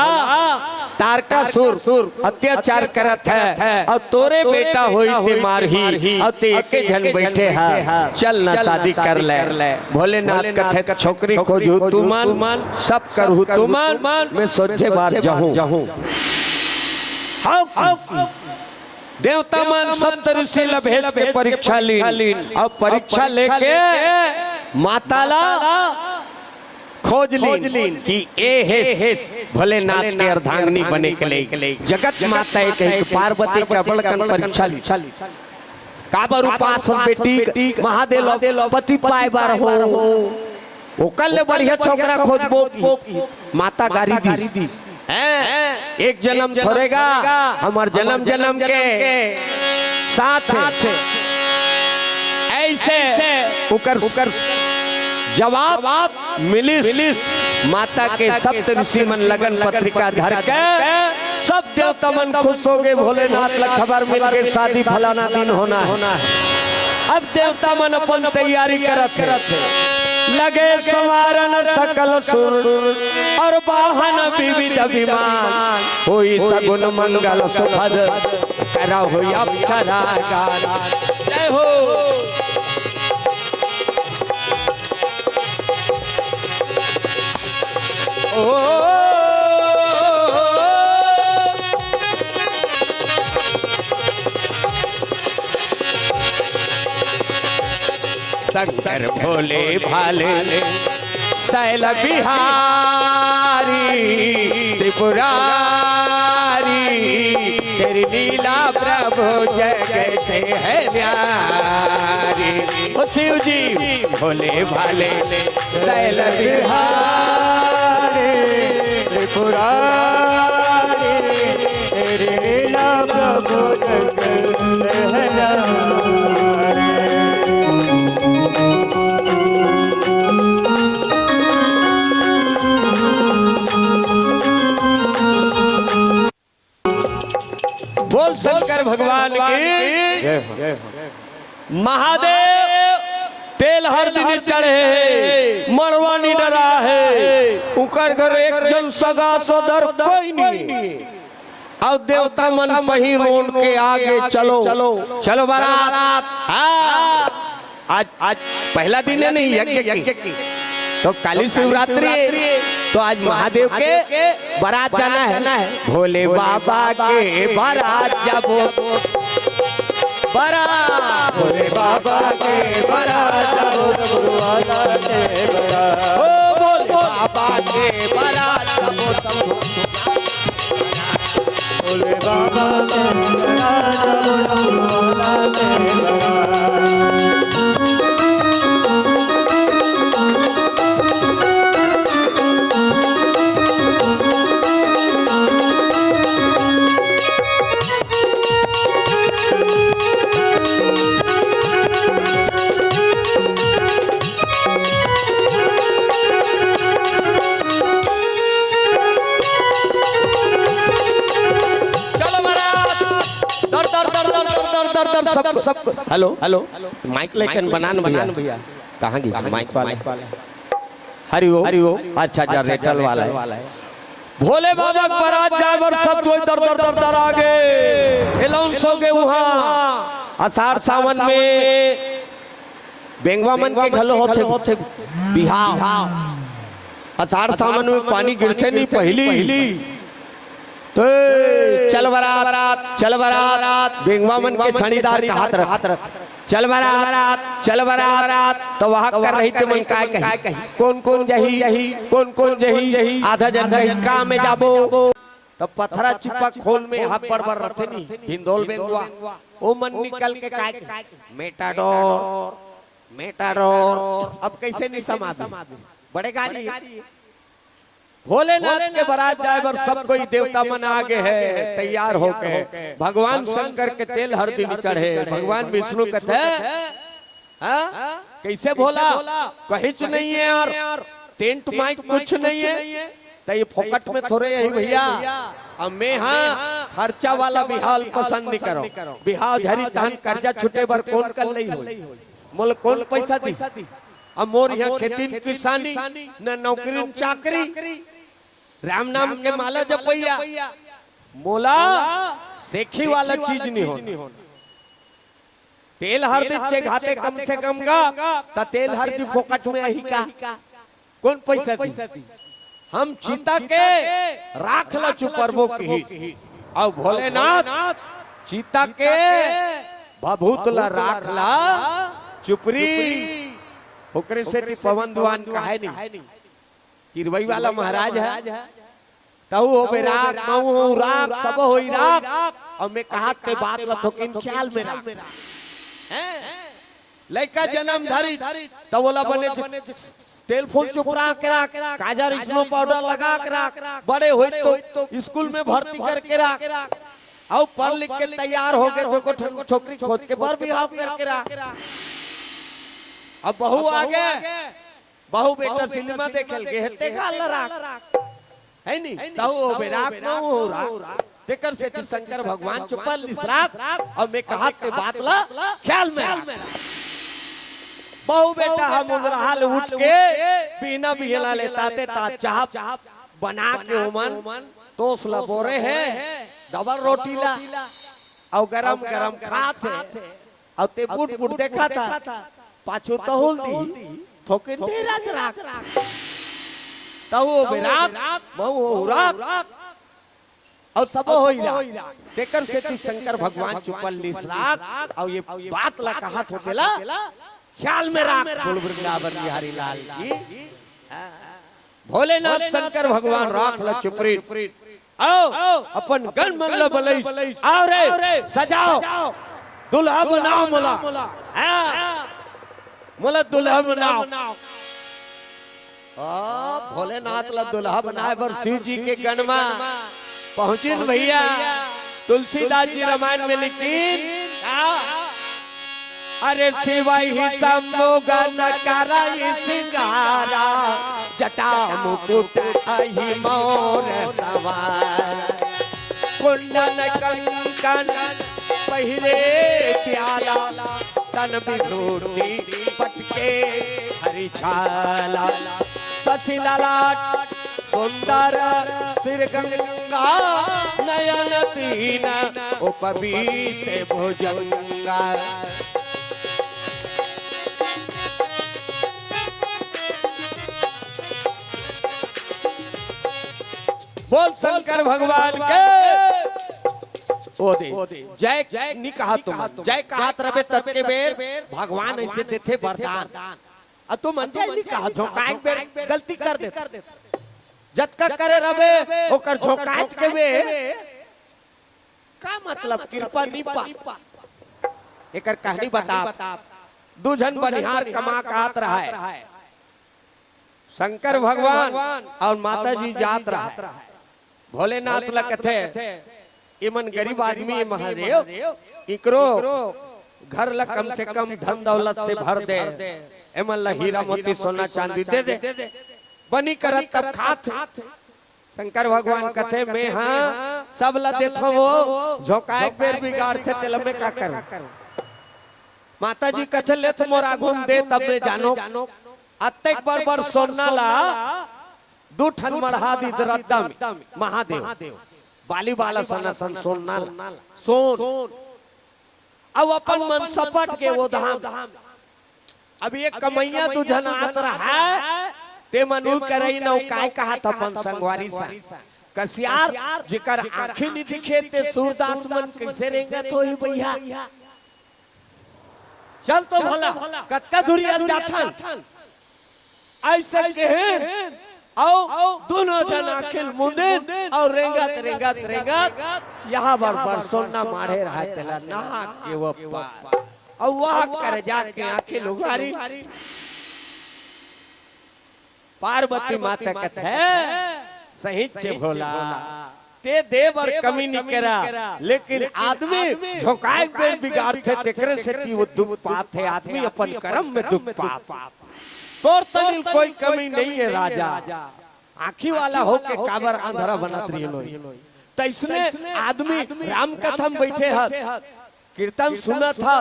तारकासुर अत्याचार करत है और तोरे बेटा होई ते मारही और ते एके जन बैठे है चल ना शादी कर ले भोलेनाथ कथे छोकरी खोजू तू मान सब करहु तू मान मैं सोचे बार जाऊं देवता मान सब ऋषि भेज के परीक्षा ली और परीक्षा लेके माताला खोज लीन कि ए है भोलेनाथ के अर्धांगिनी बने के लिए जगत माता एक पार्वती का बड़कन परीक्षा ली काबर उपास बेटी महादेव पति पाए बार हो ओकल ले बढ़िया छोकरा खोजबो माता गारी दी एक जन्म थोड़ेगा हमार जन्म के साथ ऐसे उकर जवाब मिलिस माता के सप्त ऋषि मन लगन पत्रिका धर के सब देवता मन खुश हो गए भोलेनाथ ला खबर मिल गई शादी फलाना दिन होना है अब देवता मन अपन तैयारी करत लगे संवारन सकल सुर और वाहन विविध विमान होई सगुन मंगल सुखद करा होई अप्सरा जय हो शंकर भोले भाले शैल बिहारी त्रिपुरारी तेरी लीला प्रभु जगत से है प्यारी ओ शिव जी भोले भाले शैल बिहारी त्रिपुरारी तेरी लीला प्रभु जगत से है प्यारी। बोल शंकर भगवान की महादेव तेल हर दिन चढ़े मरवा नहीं डरा है उकर घर एक जन सगा सोदर कोई नहीं और देवता मन पही रोड के आगे चलो बारात आज पहला दिन है नहीं यज्ञ की तो काली शिवरात्रि तो आज महादेव के बारात जाना है भोले बाबा के बारात जाबो बारात भोले बाबा के बारात जाबो भोले बाबा के बारात जाबो भोले बाबा के बारात सब हेलो माइक लेकिन बनान भैया कहाँ गई माइक वाला हरि वो अच्छा जनरेटर वाला है भोले बाबा बारात जावर सब कोई दर आगे अनाउंस हो गए वहाँ आषाढ़ सावन में बेंगवा मन के घलो होते बिहार आषाढ़ सावन में पानी गिरते नहीं पहली तो चल बरात बेंगवा मन के छणीदार का हाथ रख चल बरात तो वहाँ कर रही थे मन काय कही कौन जही आधा जन कही का में जाबो तब पथरा चिपा खोल में हाथ पर रखे नहीं हिंदोल बेंगवा ओ मन निकल के काय मेटाडोर अब कैसे नहीं समाज बड़े गाड़ी भोलेनाथ के बारात जाए बर सब कोई देवता मन आगे है तैयार होके भगवान शंकर के तेल हर दिन चढ़े भगवान विष्णु कहते कैसे भोला कहीं नहीं है यार टेंट माइक कुछ नहीं है तो ये फोकट में थोड़े यही भैया अब मैं हाँ खर्चा वाला बिहाल पसंद नहीं करो बिहार झरी तहन कर्जा छुटे बर कौन कर नहीं हो मोल कौन पैसा दी अब मोर यहाँ खेती किसानी न नौकरी न चाकरी राम नाम के माला जपैया मोला सेखी वाला चीज नहीं हो तेल हरदी चे घाते कम से कम का तेल हरदी फोकट में ही का कौन पैसा दी हम चिता के राख ला चुपरबो की और भोलेनाथ चिता के भभूत ला राख ला चुपरी ओकरे से पवन दुआन काहे नहीं किरवई वाला महाराज है तऊ हो बेराग मऊ हो राग सब हो राग और मैं कहा के बात रखो किन ख्याल में राग लड़का जन्म धरी तब बोला बने तेल फूल चुपरा के राख काजर स्नो पाउडर लगा के राख बड़े हो तो स्कूल में भर्ती करके राख और पढ़ लिख के तैयार हो गए तो छोकरी खोद के बर बिहाव करके राख अब बहू आ गए बहु बेटा सिनेमा देखल के हेते का राख है नी तऊ बेराग मऊ हो राख तेकर से शंकर भगवान चुपल राख और मैं कहा के बात ला ख्याल में बहु बेटा हम उनरहाल उठ के बिना बिहला लेता ते चाह बना के उमन तोस ला बोरे है डबल रोटी ला और गरम गरम खाते और ते बुट देखा था पाछू तो होल दी थोके तेरा राख तऊ बेराग मऊ हो राख और सब होइला तेकर से शंकर भगवान चुपल राख और ये बात ला कहा होतेला ख्याल में राख बोल वृंदावन बिहारी लाल की भोलेनाथ शंकर भगवान राख ला चुपरी आओ अपन गण मन ला बलई आओ रे सजाओ दुल्हा बनाओ मोला दुल्हा बनाओ भोलेनाथ ला दुल्हा बनाए बर शिव जी के गणमा पहुंचिन भैया तुलसीदास जी रामायण में लिखिन अरे शिवाई ही सम्मुगन कराई सिंगारा जटा मुकुट अहि मोर सवार कुंडन कंकन पहिरे प्याला तन विभूति पटके हरिछाला सची ललाट सुंदर सिर गंगा नयन तीन उपबीत भुजंगा बोल शंकर भगवान के ओ दे जय जय नहीं कहा तुम जय कहा रबे तब के बेर भगवान ऐसे देते वरदान आ तुम जय नहीं कहा झोंकाए बेर गलती कर दे जतका करे रबे ओकर झोंकाए के बेर का मतलब कृपा नहीं पा एकर कहानी बता दू जन बनिहार कमा कात रहा है शंकर भगवान और माता जी जात रहा है भोलेनाथ ला कथे इमन गरीब आदमी महादेव इकरो घर ला कम से कम धन दौलत से भर दे एमन ला हीरा मोती सोना चांदी दे दे बनी करत तब खात शंकर भगवान कथे मैं हाँ सब ला देखो वो झोंकाए बेर बिगाड़ थे तेल में का कर माता जी कथे ले तो मोर आगुन दे तब मैं जानो अत्तेक बार सोना ला दू ठन मढ़ा दी रद्दा में महादेव बाली बाला सनासन सोना सोन अब अपन मन सपट के वो धाम अब ये कमैया तू जन आत रहा ते मनु करई नौ काय कहा था अपन संगवारी सा कसियार जिकर आंखें नहीं दिखे ते सूरदास मन कैसे रहेंगे तो ही भैया चल तो भला कतका दूरिया जाथन ऐसे कहे आओ दोनों जन आखिल मुंडे और रेंगत यहाँ बार सोना मारे रहा तेला नहा के वो और वहाँ कर जाके आखिल उगारी पार्वती माता कहते है सही छे भोला ते देव और कमी नहीं करा लेकिन आदमी झोंकाए पे बिगाड़ते तेकरे से की वो दुख पात है आदमी अपन कर्म में दुख पात तोर तनिल कोई कमी नहीं है राजा आँखी वाला हो के काबर अंधरा बनत रही लो तो इसने आदमी राम कथा में बैठे हत कीर्तन सुना था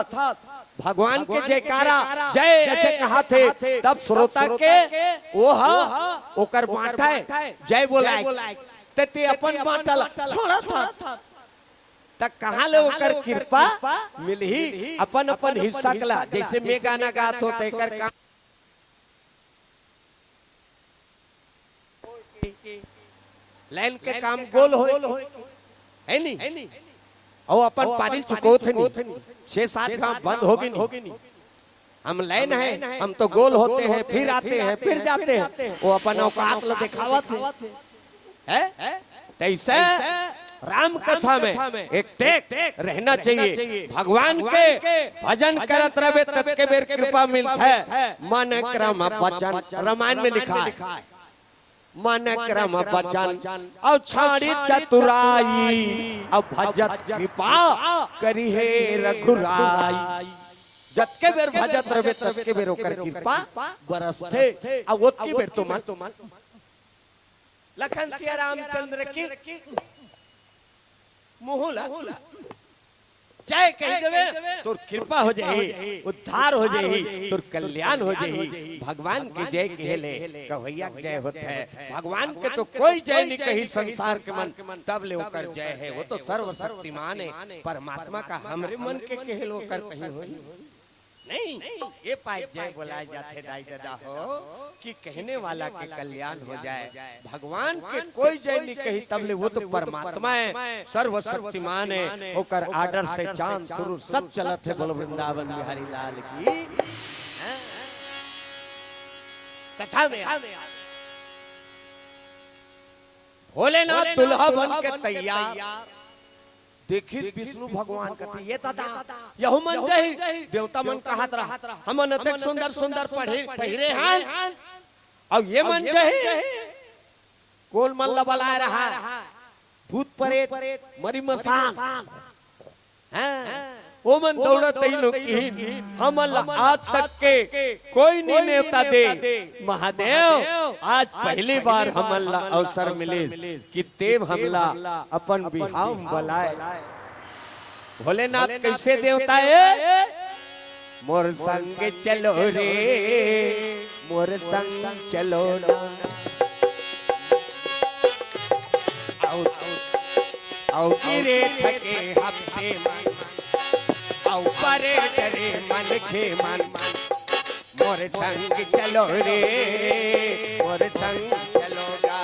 भगवान के जयकारा जय ऐसे कहा थे तब श्रोता के वो ओकर माथा जय बोलाए ते अपन बाटल छोड़ा था तक कहाँ ले ओकर कृपा मिलही अपन अपन हिस्सा कला जैसे मैं गाना गात हो तेकर काम लाइन के काम गोल हो है नहीं और अपन पानी चुको थे 6-7 काम बंद होगी नहीं हम लाइन है हम तो गोल होते हैं फिर आते हैं फिर जाते हैं वो अपन औकात लो दिखावा थे है ऐसे राम कथा में एक टेक रहना चाहिए भगवान के भजन करत रहे तब के बेर कृपा मिलता है मन क्रम वचन रामायण में लिखा है मन क्रम वचन और छाड़ी चतुराई अब भजत कृपा करी है रघुराई जत के बेर भजत रहे तब के बेर ओकर कृपा बरसथे अब वो की बेर तो मन लखन सिया रामचंद्र की मुहुला जय कह देवे तोर कृपा हो जाही उद्धार हो जाही तोर कल्याण हो जाही भगवान के जय कहले कन्हैया जय होता है भगवान के तो कोई जय नहीं कही संसार के मन तब ले ओकर जय है वो तो सर्वशक्तिमान है परमात्मा का हमरे मन के कहलो ओकर कहीं होई नहीं ये पाए जय बुलाए जाते दाई दादा हो कि कहने वाला के कल्याण हो जाए भगवान के कोई जय नहीं कही तब ले वो तो परमात्मा है सर्वशक्तिमान है ओकर आर्डर से चांद शुरू सब चलत है बोलो वृंदावन बिहारी लाल की कथा में भोलेनाथ दुल्हा बन के तैयार देखिए विष्णु भगवान कहते ये दादा यहु मन जही देवता मन कहत रहा हम अनेक सुंदर सुंदर पहिरे हैं अब ये मन जही कोल मन लबला रहा भूत प्रेत मरी मसान वो मन दौड़त की हम आज तक के कोई नहीं नेवता दे महादेव आज पहली बार हम अवसर मिले कि देव हमला अपन बिहाव बुलाए भोलेनाथ कैसे देवता है मोर संग चलो रे मोर संग चलो आओ गिरे थके हफ्ते आओ परे करे मन के मन मोर संग चलो रे मोर संग चलोगा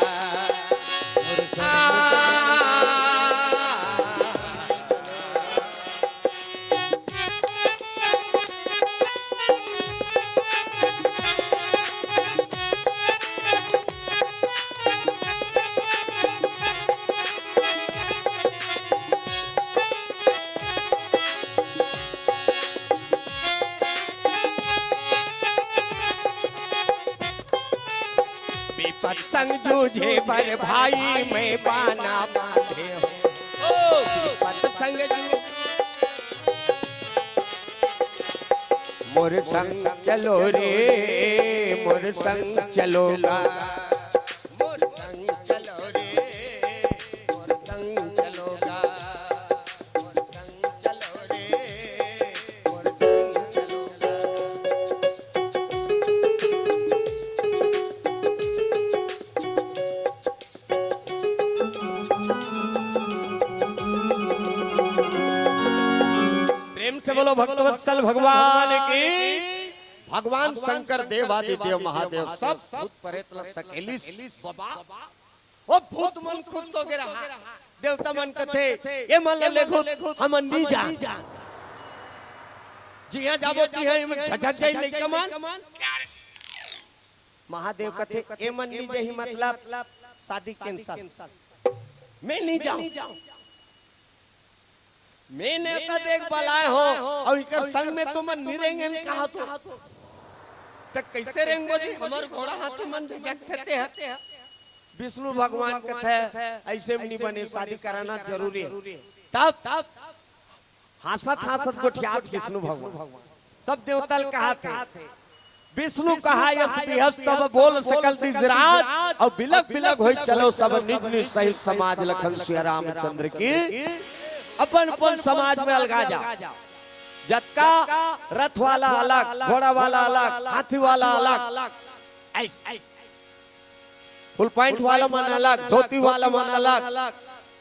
संग जूझे पर भाई मैं बाना बांधे हो संग मोर संग चलो रे मोर संग चलोगा मोर संग चलो रे मोर संग चलोगा मोर संग चलो रे मोर संग चलोगा से बोलो भक्तवत्सल भगवान की भगवान शंकर देव आदि देव महादेव सब भूत प्रेत सकेली वो भूत मन खुश हो गया देवता मन कथे ये मन लेखो हम नहीं जा जी हां जाबो जी हां झटक जाई नहीं कमान महादेव कथे ये मन नहीं जही मतलब शादी कैंसल मैं नहीं जाऊं मैंने तो देख बलाए हो और इकर संग में तो मन नहीं रहेंगे कहा तो कैसे रहेंगे जी हमार घोड़ा हाथ मन जगते हैं विष्णु भगवान कहते ऐसे में नहीं बने, शादी कराना जरूरी है। तब हासत हासत गोठियात विष्णु भगवान सब देवता कहा थे। विष्णु कहा यस बिहस तब बोल सकल दिजराज और बिलक बिलक होई चलो सब निज निज सहित समाज लखन सिया रामचंद्र की अपन अपन समाज में अलगा जा। जतका रथ वाला अलग, घोड़ा वाला अलग, हाथी वाला अलग, फुल पैंट वाला मन अलग, धोती वाला मन अलग,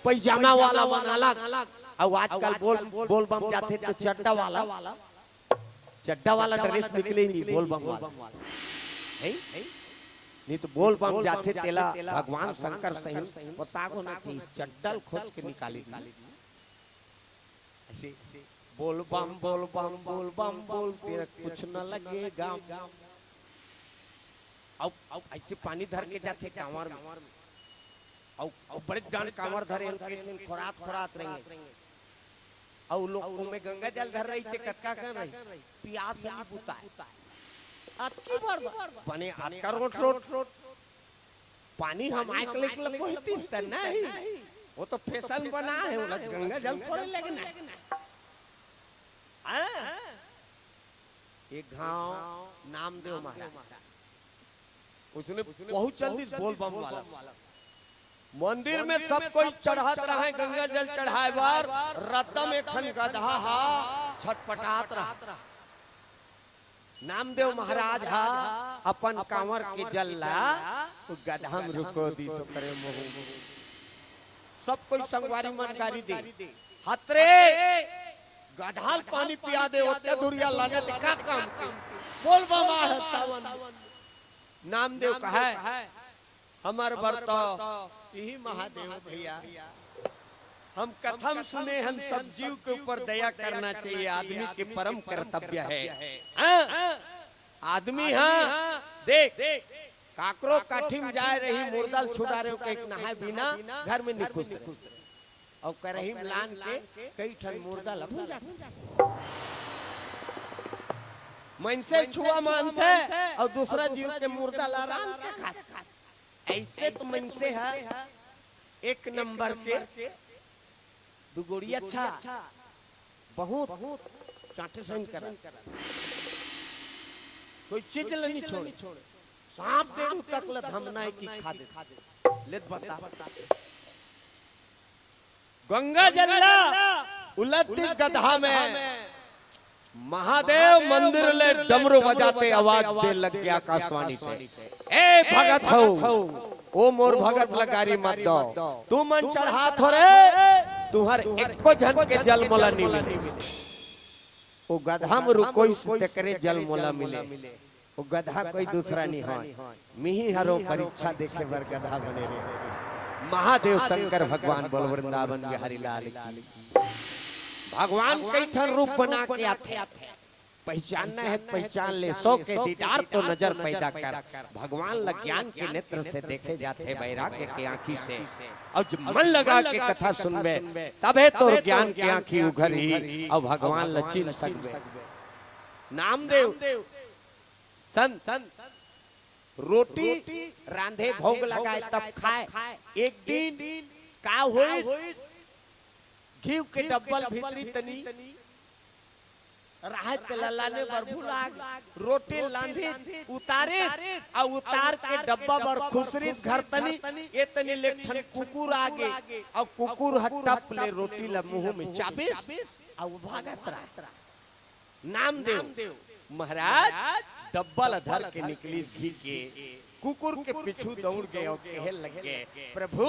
पैजामा वाला मन अलग। और आजकल बोल बम जाते तो चड्डा वाला ड्रेस निकले नहीं, बोल बम वाला नहीं तो बोल बम जाते तेला भगवान शंकर सही पोशाक होना चाहिए, चड्डल खोज के निकाली ऐसे बोल बम बोल बम बोल बम बोल तेरा कुछ न लगेगा। अब ऐसे पानी धर के जाते कांवर में, और बड़े जान कांवर धरे उनके खोरात रहेंगे, और लोग में गंगा जल धर रही थे कटका कर रही प्यास नहीं बुता अटकी बार बने अटका रोट पानी हम आंख लेके पहुंचती है नहीं, वो तो फैशन बना है, वो गंगा जल थोड़े लगना। एक गांव नामदेव महाराज उसने बहुत जल्दी बोल बम वाला मंदिर में सब कोई चढ़ात रहे गंगा जल चढ़ाए बार रतम एखन गधा हा छटपटात रहा। नामदेव महाराज हा अपन कांवर के जल ला तो गधा में रुको दी सो करे मोह। सब कोई संगवारी मनकारी दे हतरे गधाल पानी पिया दे ओते दुरिया लाने ते का काम बोल बम है सावन। नामदेव कहा हमार बरता यही महादेव भैया हम कथम सुने, हम सब जीव के ऊपर दया करना चाहिए, आदमी के परम कर्तव्य है। आदमी हाँ देख काकरो काठी में जाए रही मुर्दा छुड़ा रहे एक नहाए बिना घर में नहीं खुश और करही लान के कई ठन मुर्दा लभू जाते मन से छुआ मानते और दूसरा जीव के मुर्दा लारान के खाते। ऐसे तो मन से है एक नंबर के दुगुड़ी अच्छा बहुत चाटे सहन कर कोई चीज नहीं छोड़ सांप डेरू तक ल धमना की खा दे लेत बता गंगा जल्ला उलतीस गधा में महादेव मंदिर ले डमरू बजाते आवाज दे लग गया आकाशवाणी से ए भगत हो ओ मोर भगत लगारी मत दो तू मन चढ़ा थोरे तुहर एको जन के जल मोला नहीं मिले। ओ गधा में रुकोई से करे जल मोला मिले, ओ गधा कोई दूसरा नहीं है मिही हरो परीक्षा देखे बर गधा बने रे। महादेव शंकर भगवान बोल वृंदावन बिहारी लाल की भगवान कई ठन रूप बना के आते पहचानना है पहचान ले, सो के दीदार तो नजर पैदा कर। भगवान लग ज्ञान के नेत्र से देखे जाते वैराग्य के आंखी से, और जब मन लगा के कथा सुनबे तबे तो ज्ञान के आंखी उघरी और भगवान ल चिन्ह सकबे। नामदेव संत रोटी रांधे भोग लगाए तब खाए। एक दिन का होई घी के डब्बल भीतरी तनी राहत ललाने बर भुला रोटी लांधी उतारे और उतार के डब्बा बर खुसरी घर तनी ए तनी लेखन कुकुर आगे और कुकुर हटप ले रोटी ला मुंह में चाबे और भागत रहा। नामदेव महाराज डब्बा ला धर के निकली घी के कुकुर के पीछू दौड़ गए और कहे लग गए प्रभु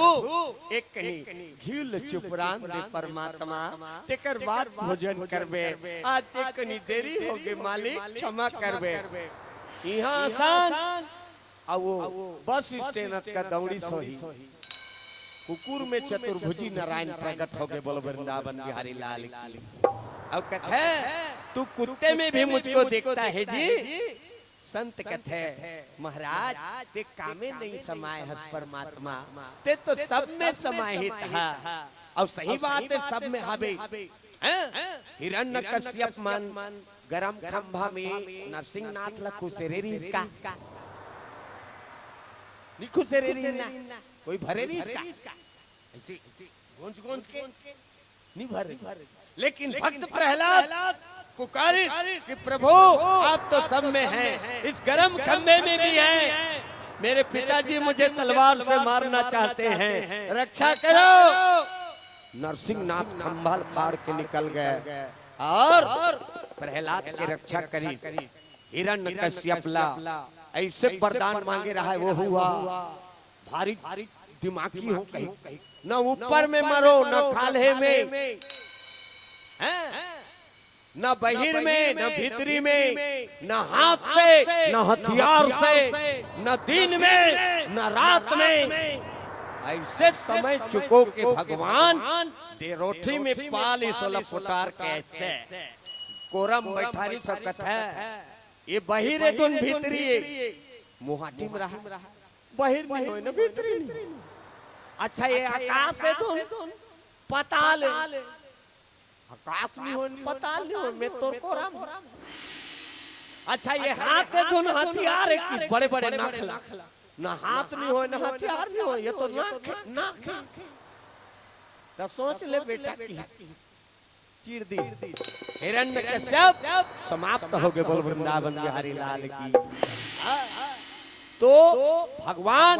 एक कनी घी चुपरान दे परमात्मा तेकर बाद भोजन करबे आज एक कनी देरी हो गई मालिक क्षमा करबे। यहाँ आसान और वो बस स्टैंड का दौड़ी सोही कुकुर में चतुर्भुजी नारायण प्रकट हो गए बोल वृंदावन बिहारी लाल की। और कहते तू कुत्ते में भी मुझको देखता है जी। संत कहते महाराज ते कामे नहीं समाये हस परमात्मा ते तो सब में समाहित है। और सही बात है सब में हबे हिरण्यकश्यप मन गरम खंभा में नरसिंहनाथ लखु से इसका निखु से रे ना कोई भरे नहीं इसका ऐसे गूंज गूंज के नहीं भरे। लेकिन भक्त प्रहलाद पुकारे कि प्रभु आप तो सब में हैं, इस गर्म खंबे में भी हैं, मेरे पिताजी मुझे तलवार से मारना चाहते हैं, रक्षा करो। नरसिंह नाथ खंभा फाड़ के निकल गए और प्रहलाद की रक्षा करी। हिरण्यकश्यप ऐसे वरदान मांगे रहा है, वो हुआ। भारी दिमागी हो कहीं, न ऊपर में मरो न खाले में, न बहिर में न भीतरी में, न हाथ से न हथियार से, न दिन में न रात में। ऐसे समय चुको के भगवान डेरोठी में पाली सोलह पुटार के ऐसे कोरम बैठारी सब कथा ये बहिर तुम भीतरी मुहाटी में रहा, बहिर में हो न भीतरी। अच्छा ये आकाश है तुम पताल, आकाश नहीं हो पताल नहीं हो मैं तो कोरम। अच्छा ये हाथ है तुम हथियार है कि बड़े बड़े नखला, न हाथ नहीं हो न हथियार नहीं हो, ये तो नाक। तो सोच ले बेटा की चीर दी। हिरण्यकश्यप समाप्त हो गए। बोल वृंदावन बिहारी लाल की। तो भगवान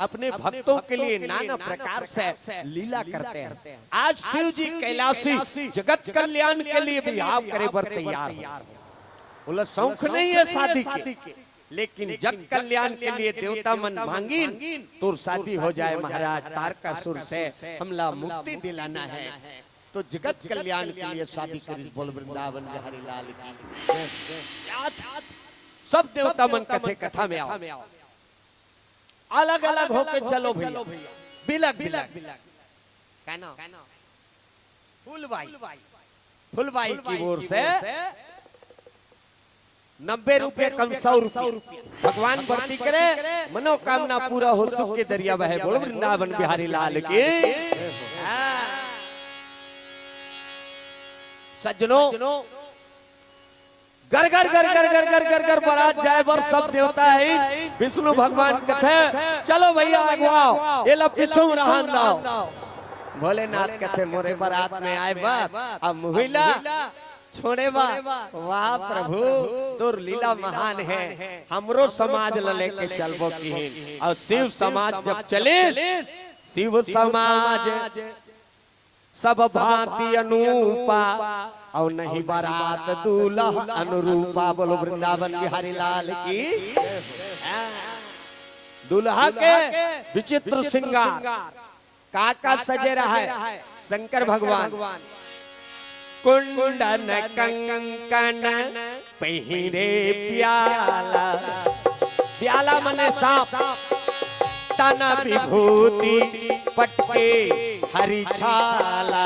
अपने भक्तों के लिए नाना प्रकार से लीला करते हैं। आज शिव जी कैलाशी जगत कल्याण के लिए भी आप करे बर तैयार हो। बोला शौक नहीं है शादी के, लेकिन जग कल्याण के लिए देवता मन मांगी तो शादी हो जाए महाराज। तारकासुर से हमला मुक्ति दिलाना है तो जगत कल्याण के लिए शादी करी। बोल वृंदावन बिहारी लाल की। सब देवता मन कथे कथा में आओ, अलग अलग होके चलो भैया। बिलक कहना फुलबाई की ओर से 90 रुपए कम 100 रुपए भगवान भर्ती करे, मनोकामना पूरा हो, सुख के दरिया बहे। बोलो वृंदावन बिहारी लाल की। सज्जनों गर गर गर गर गर गर गर गर बारात जाए बर सब देवता है विष्णु भगवान कथे चलो भैया अगवाओ ये लो पीछू रहन दो। भोलेनाथ कथे मोरे बारात में आए बात अब महिला छोड़े बा। वाह प्रभु तोर लीला महान है, हमरो समाज लेके चलबो की। और शिव समाज जब चले, शिव समाज सब भांति अनूपा और नहीं बारात दूल्हा अनुरूपा। बोलो वृंदावन बिहारी लाल की। दूल्हा के विचित्र श्रृंगार काका सजे रहा है शंकर भगवान। कुंडन कंकन पहिरे प्याला, प्याला मने सांप, तना विभूति पटके हरि छाला।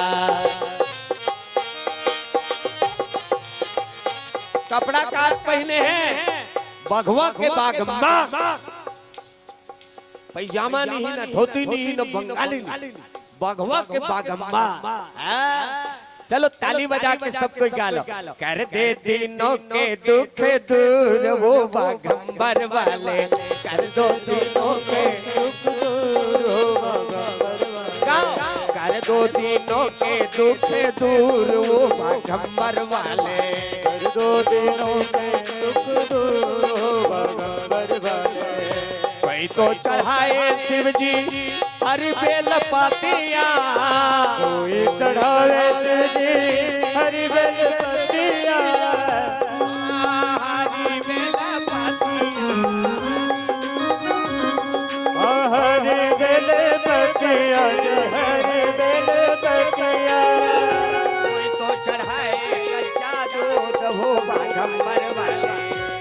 कपड़ा काट पहने हैं बघवा के बागम्बा, पैजामा नहीं न धोती नहीं न बंगाली नहीं, बघवा के बागम्बा। चलो ताली बजा के सब कोई गा लो। कर दे दिनों के दुख दूर वो बागंबर वाले, कर दो दिनों के दुख दूर वो बागंबर वाले, कर दो दिनों के दुख दूर वो बागंबर वाले, कर दो दिनों के दुख दूर वो बागंबर वाले। कोई तो चढ़ाए शिव जी हरि बेल पातिया, कोई चढ़ावे शिव जी हरि बेल पतिया, हरि बेल पातिया, हरि बेल पतिया, हरि बेल पतिया। कोई तो चढ़ाए कच्चा दूध हो बागंबर वाले,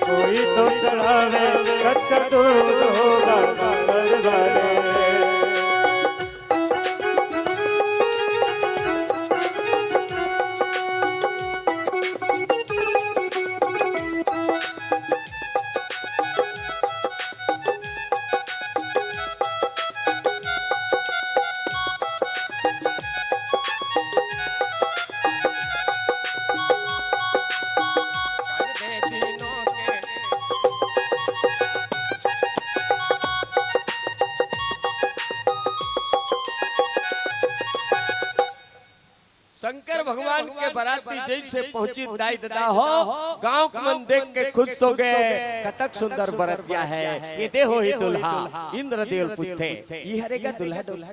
कोई तो चढ़ावे कच्चा दूध हो बागंबर वाले। शंकर भगवान के बराती जैसे पहुंची दाई दादा हो गांव के मन देख के खुश हो गए। कतक सुंदर बरतिया है ये देखो ही दुल्हा इंद्रदेव पूछते ये हरेगा दुल्हा दुल्हा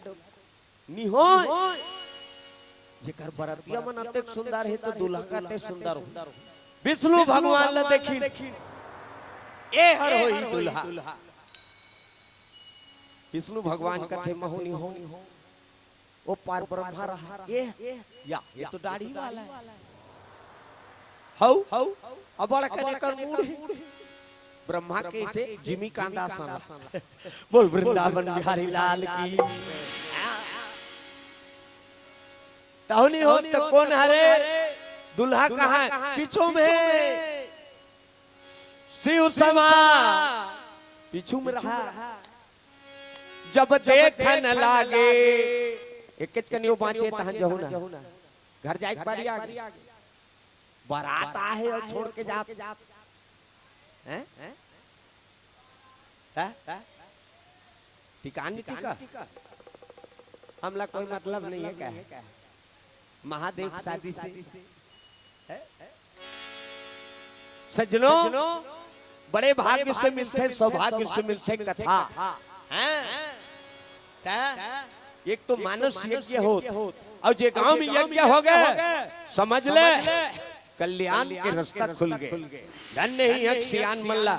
नी हो जेकर बरतिया मन अतेक सुंदर है तो दुल्हा काते सुंदर हो। विष्णु भगवान ला देखी ए हर होई दुल्हा। विष्णु भगवान कथे महोनी हो वो पार ब्रह्मा रहा ये तो दाढ़ी वाला है हौ अब बड़ा करे कर मूड ब्रह्मा के से जिमी कांदा सन बोल वृंदावन बिहारी लाल की। ताहुनी हो तो कौन हरे दुल्हा कहाँ पीछू में शिव समा पीछू में रहा। जब देखन लागे एक कनियो बाँचे तहां जहू ना घर जाए बारी आगे बारात आहे और छोड़ के जात हैं ठिकान टिका हमला कोई मतलब नहीं है क्या महादेव शादी से सज्जनों बड़े भाग्य से मिलते सौभाग्य से मिलते कथा एक तो मानस यज्ञ हो और जे गांव में यज्ञ हो गए समझ ले कल्याण के रास्ता खुल गए। धन्य ही है सियान मल्ला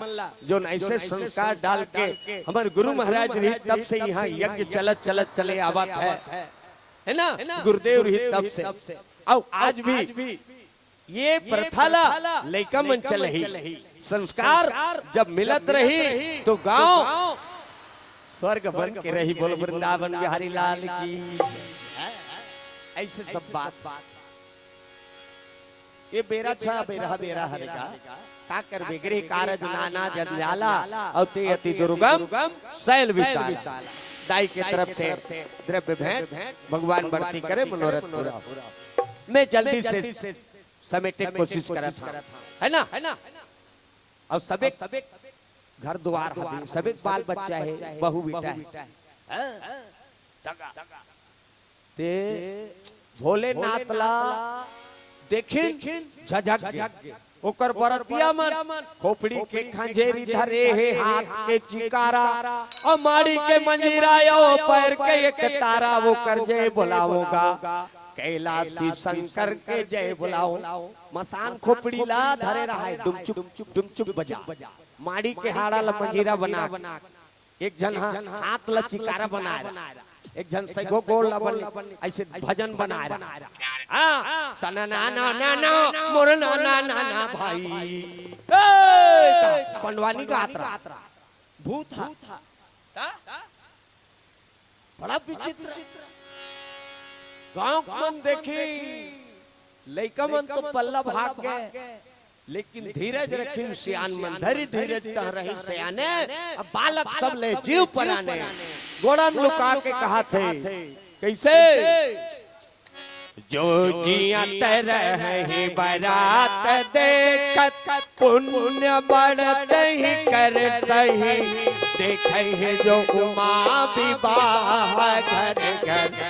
जो ऐसे संस्कार डाल के हमारे गुरु महाराज रही तब से यहाँ यज्ञ चलत चलत चले आवत है ना गुरुदेव रही तब से और आज भी ये प्रथाला लैका मन चल ही संस्कार जब मिलत रही तो गांव स्वर्ग बन के रही। बोल वृंदावन बिहारी लाल की। ऐसे सब बात ये बेरा छा बेरा हरेगा का कर बेगरे कारज नाना जंजाला और ते अति दुर्गम शैल विशाल। दाई के तरफ से द्रव्य भेंट भगवान बढ़ती करे मनोरथ पूरा। मैं जल्दी से समेटने की कोशिश कर रहा है ना और सबे घर द्वार सबे बाल बच्चा है बहू बेटा है ते भोलेनाथ ला देखिन झझक ओकर बरतिया मन खोपड़ी के खंजेरी धरे है हाथ के चिकारा और माड़ी के मंजीरा यो पैर के एक तारा वो कर जय बुलाओगा कैलाशी शंकर के जय बुलाओ। मसान खोपड़ी ला धरे रहा है डुम चुप बजा माड़ी के हाड़ा ला मंजीरा बना एक जन हाथ ला चिकारा बना एक जन सैगो गोल ला बन ऐसे भजन बना रहा सना ना ना ना ना मोर ना ना ना ना भाई पंडवानी का आत्रा भूत था बड़ा विचित्र गांव मन देखी लैका मन तो पल्ला भाग गए लेकिन धीरज रखी सियान मन धरी धीरज तह रही सियाने अब बालक सब ले जीव पराने गोड़न लुका के कहा थे कैसे जो जिया तरह बारात देखत पुण्य बढ़त ही कर सही देखे जो उमा विवाह घर घर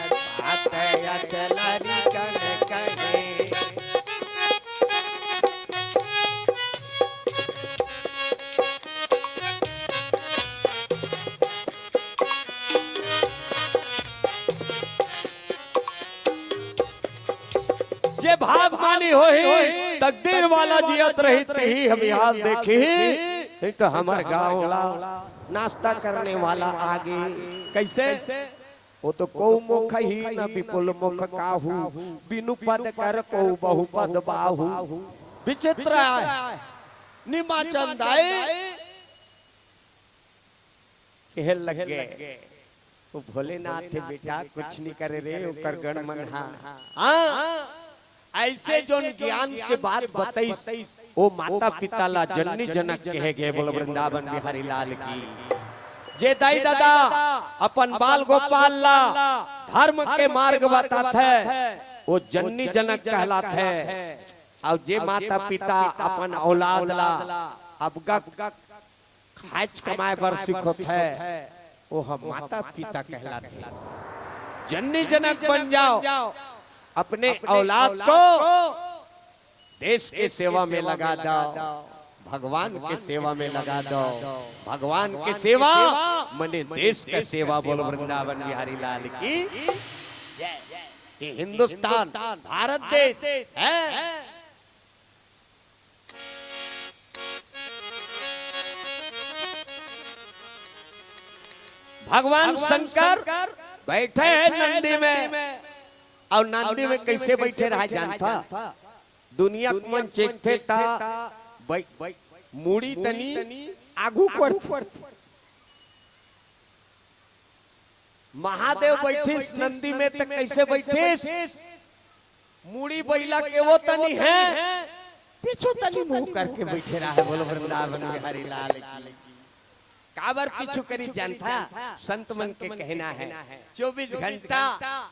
आतया चलारी कन कहे। ये भाग मानी हो ही तकदीर वाला जियत रही हम यहाँ देखी तो हमार गाँव नाश्ता करने वाला आगे कैसे वो तो को मुख ही न विपुल मुख काहू बिनु पद कर को बहु पद बाहू। विचित्र निमा चंदाए कह लगे वो भोलेनाथ बेटा कुछ नहीं करे रे ओकर गण मन हाँ ऐसे जो ज्ञान के बाद बताई वो माता पिता ला जननी जनक कहे गए। बोल वृंदावन बिहारी लाल की। जे दाई दादा अपन बाल गोपाल ला धर्म के मार्ग बताते है वो जननी जनक कहलाते है और जे माता पिता अपन औलाद ला अब खाच कमाए पर सिखत है वो हम माता पिता कहलाते हैं। जननी जनक बन जाओ अपने औलाद को देश के सेवा में लगा दो, भगवान के सेवा में लगा दो। भगवान के सेवा मने देश का सेवा। बोलो वृंदावन बिहारी लाल की। ये हिंदुस्तान भारत देश है। भगवान शंकर बैठे हैं नंदी में, और नंदी में कैसे बैठे रहा जानता? दुनिया को मन चेखे ता मुड़ी तनी आगू पड़। महादेव बैठे नंदी में तो कैसे बैठे? मुड़ी बैला के वो तनी है, पीछू तनी मुंह करके बैठे रहा है। बोलो वृंदावन बिहारी लाल की। काबर पीछू करी जानता? संत मन के कहना है 24 घंटा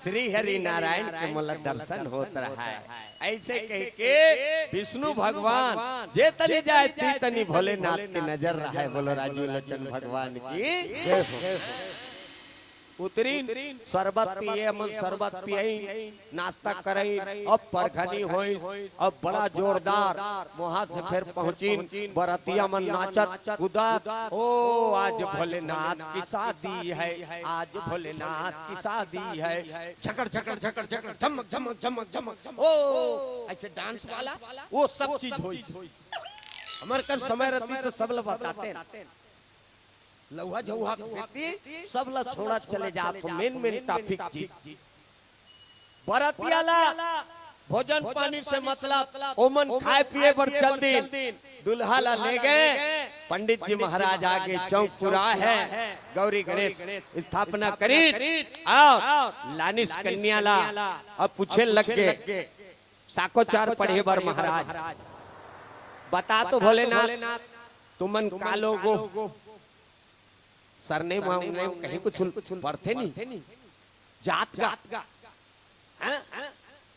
श्री हरि नारायण के मोला दर्शन होता रहा है। ऐसे कह के विष्णु भगवान जे तनी जाए ती तनी भोलेनाथ के नजर रहा है। बोलो राजू लोचन भगवान की। उतरी शरबत पिए, मन शरबत पिए, नाश्ता करई, अब परखनी होई, अब बड़ा जोरदार वहां से फिर पहुंची बरतिया मन नाचत कूदत। ओ आज भोलेनाथ की शादी है, आज भोलेनाथ की शादी है। झकड़ झकड़ झकड़ झकड़ झमक झमक झमक झमक। ओ ऐसे डांस वाला वो सब चीज होई। हमारे कर समय रहती तो सब लोग बताते हैं। लौहा झौहा सेती सब ला छोड़ा चले जात हो। मेन टॉपिक जी बरतियाला भोजन पानी से मतलब ओमन खाए पिए पर चल दिन। दुल्हा ला ले गए, पंडित जी महाराज आगे चौक पुरा है, गौरी गणेश स्थापना करी। आओ लानिस कन्या ला अब पूछे लग के साकोचार पढ़े बर महाराज बता तो भोलेनाथ तुमन कालो गो सरने मांगने कहीं कुछ पढ़ते नहीं। जात का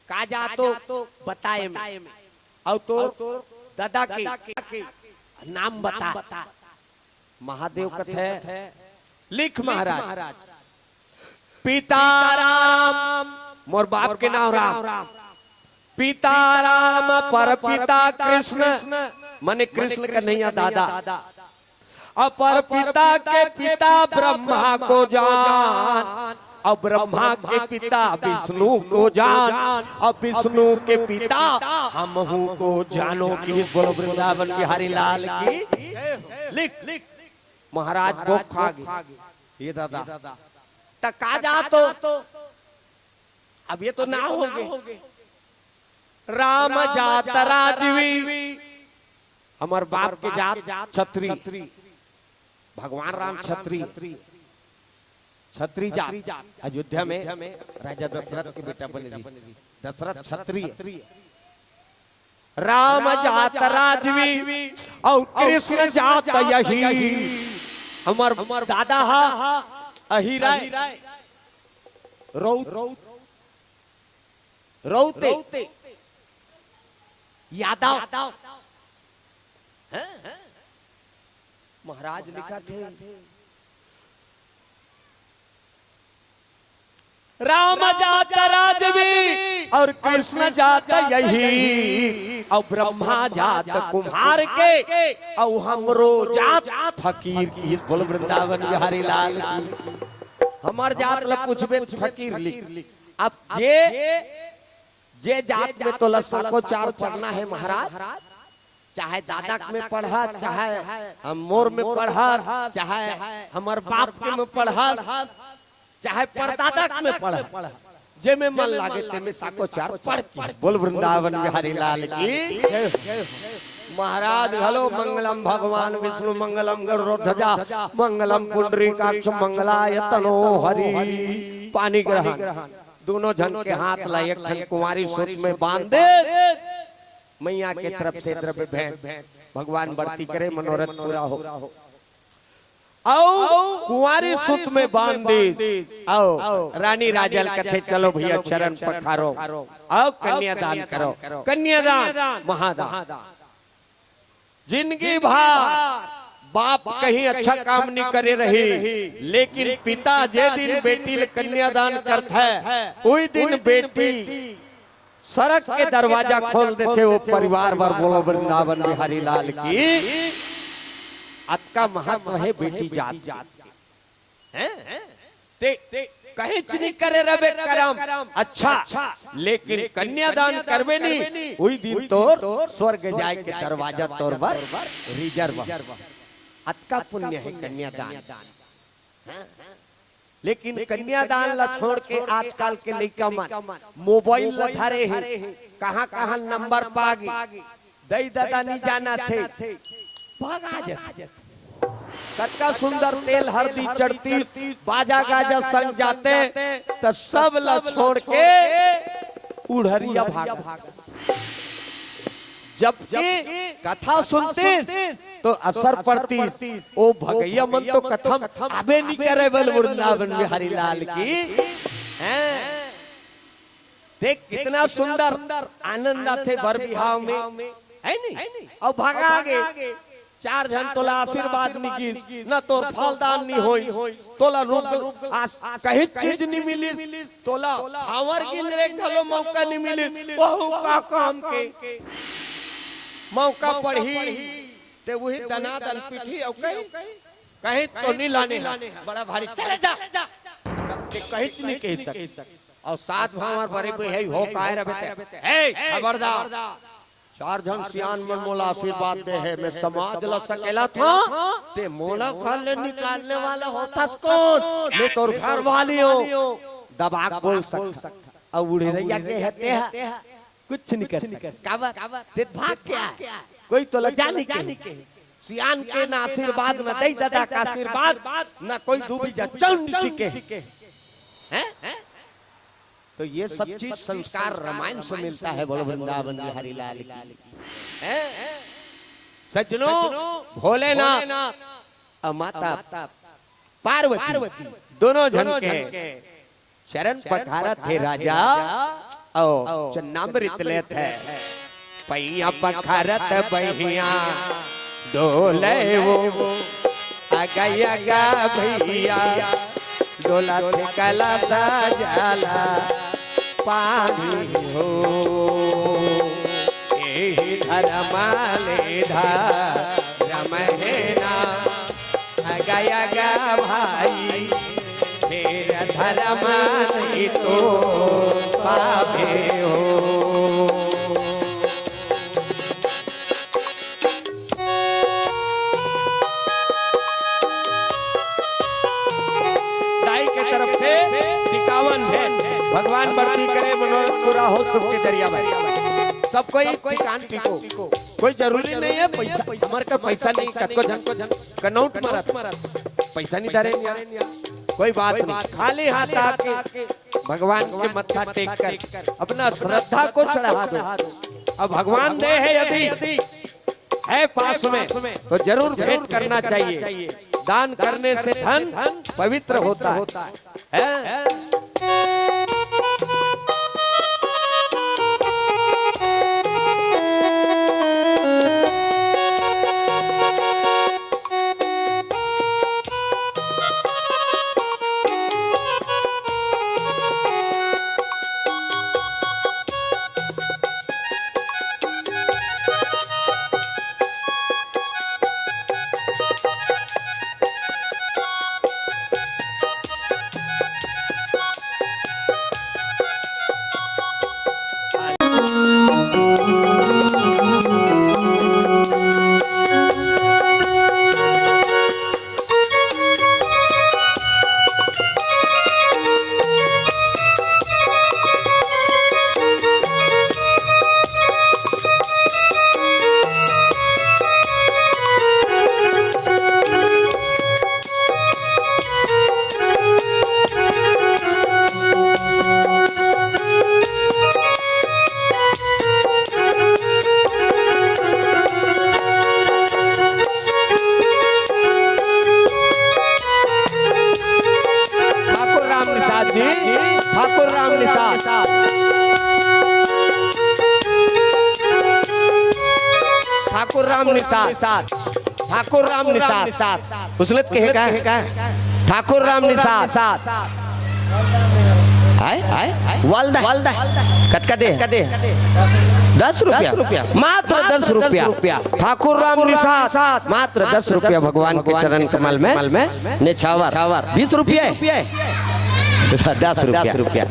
का जातो बताए में, और तो दादा के नाम बता। महादेव कथे लिख महाराज। पिता राम, मोर बाप के नाम राम। पिता राम पर पिता कृष्ण, माने कृष्ण कन्हैया दादा। अपर पिता के पिता ब्रह्मा को जान, अब ब्रह्मा के पिता विष्णु को जान, अब विष्णु के पिता हमहू को जानो की। बोलो वृंदावन बिहारी लाल की। लिख महाराज को खा गए ये दादा तका जा तो अब ये तो ना होगे। राम जात राजवी, हमार बाप के जात छत्री। भगवान राम छत्री जात। अयोध्या में राजा दशरथ के बेटा बने दशरथ क्षत्रिय। राम जात राजवी और कृष्ण जात यही। हमार दादा हा अहिराय रौते यादव। महाराज लिखा थे राम जात राजवी और कृष्ण जात यही, और ब्रह्मा जात कुम्हार के, और हमरो जात फकीर की। बोल वृंदावन बिहारी लाल की। हमार जात ला पूछबे फकीर लिख। अब जे जात में तो लसको चार पढ़ना है महाराज, चाहे दादा में पढ़ा, चाहे मोर में पढ़ा, चाहे हमार बाप के में पढ़ा, चाहे परदादा में पढ़ा, जे में मन लागे ते में साको चार पढ़। बोल वृंदावन बिहारी लाल की। महाराज हलो मंगलम भगवान विष्णु, मंगलम गरुड़ध्वजा, मंगलम पुंडरीकाक्ष, मंगलायतनो हरि। पानी ग्रहण दोनों जन के हाथ ला एक ठन कुंवारी सूत में बांध दे। मैया के तरफ से द्रव्य भेंट भगवान बढ़ती करे, मनोरथ पूरा हो। आओ कुंवारी सूत में बांध दे। आओ रानी राजल कथे चलो भैया चरण पखारो। आओ कन्यादान करो, कन्यादान महादान। जिंदगी भर बाप कहीं अच्छा काम नहीं करे रही, लेकिन पिता जे दिन बेटी ले कन्यादान करता है, उस दिन बेटी सड़क के दरवाजा खोल देते वो परिवार वर बोलो वृंदावन बिहारी लाल की। अतका महत्व है बेटी जात हैं ते कहीं नहीं करे रबे करम अच्छा, लेकिन कन्यादान करवे नहीं वही दिन तोर स्वर्ग जाए के दरवाजा तोर बर रिजर्व। अतका पुण्य है कन्यादान। लेकिन कन्यादान ला छोड़ के आजकल के लड़का मन मोबाइल ला धरे हैं, कहाँ कहाँ नंबर पागी दई दादा नहीं जाना थे भागा जाते। कतका सुंदर तेल हल्दी चढ़ती बाजा गाजा संग जाते तो सब ला छोड़ के उड़हरिया भाग। जब कथा सुनते तो असर पड़ती ओ भगैया मन तो कथम आबे नहीं करे बल वृंदावन बिहारी लाल की। देख कितना सुंदर आनंद आते बर बिहाव में है नहीं। और भागा आगे 4 जन तोला आशीर्वाद नहीं की न तो फलदान नहीं होई तोला रूप कहीं चीज नहीं मिली तोला हमर गिलरे घलो मौका नहीं मिली बहु का काम के मौका पढ़ी ते वही दनादन पीठी और कहीं तो नहीं लाने बड़ा भारी चले जा कहीं नहीं कह सके। और साथ हमार बड़े कोई है हो काहे रबे ए खबरदार 4 जन सियान में मोला आशीर्वाद दे है मैं समाज ला सकेला था ते मोला खाले निकालने वाला होता कौन मैं तोर घर वाली हो दबा बोल सकता और उड़े रैया के हते है कुछ नहीं कर काबर ते भाग क्या कोई तो लजाने के सियान के ना आशीर्वाद न दई दादा का आशीर्वाद न कोई दूबी जा चंडी के हैं। तो ये सब चीज संस्कार रामायण से मिलता है बोलो वृंदावन बिहारी लाल की। सज्जनों भोलेनाथ और माता पार्वती दोनों जन के शरण पखारत थे राजा और चन्नामृत लेत है पैया पखारत बहिया डोले वो अगया भैया डोला कला जाला पानी हो यही धर्माले धर्महेना गया भाई फिर धर्म तो पावे हो। भगवान बढ़ती करे मनोरथ पूरा हो सबके दरिया में सब कोई कान टिको कोई जरूरी नहीं है पैसा हमार का पैसा नहीं कतको जन कनौट मारत पैसा नहीं धरे कोई बात नहीं खाली हाथ आके भगवान के मत्था टेक कर अपना श्रद्धा को चढ़ा दो। अब भगवान दे है यदि है पास में तो जरूर भेंट करना चाहिए। दान करने से धन पवित्र होता है। ठाकुर राम निषाद ठाकुर राम निषाद ठाकुर राम निषाद उसलत कहेगा ठाकुर राम निषाद वालदा कतका दे 10 रुपया मात्र 10 रुपया ठाकुर राम निषाद मात्र 10 रुपया भगवान के चरण कमल में निछावर 20 रुपया 10 रुपया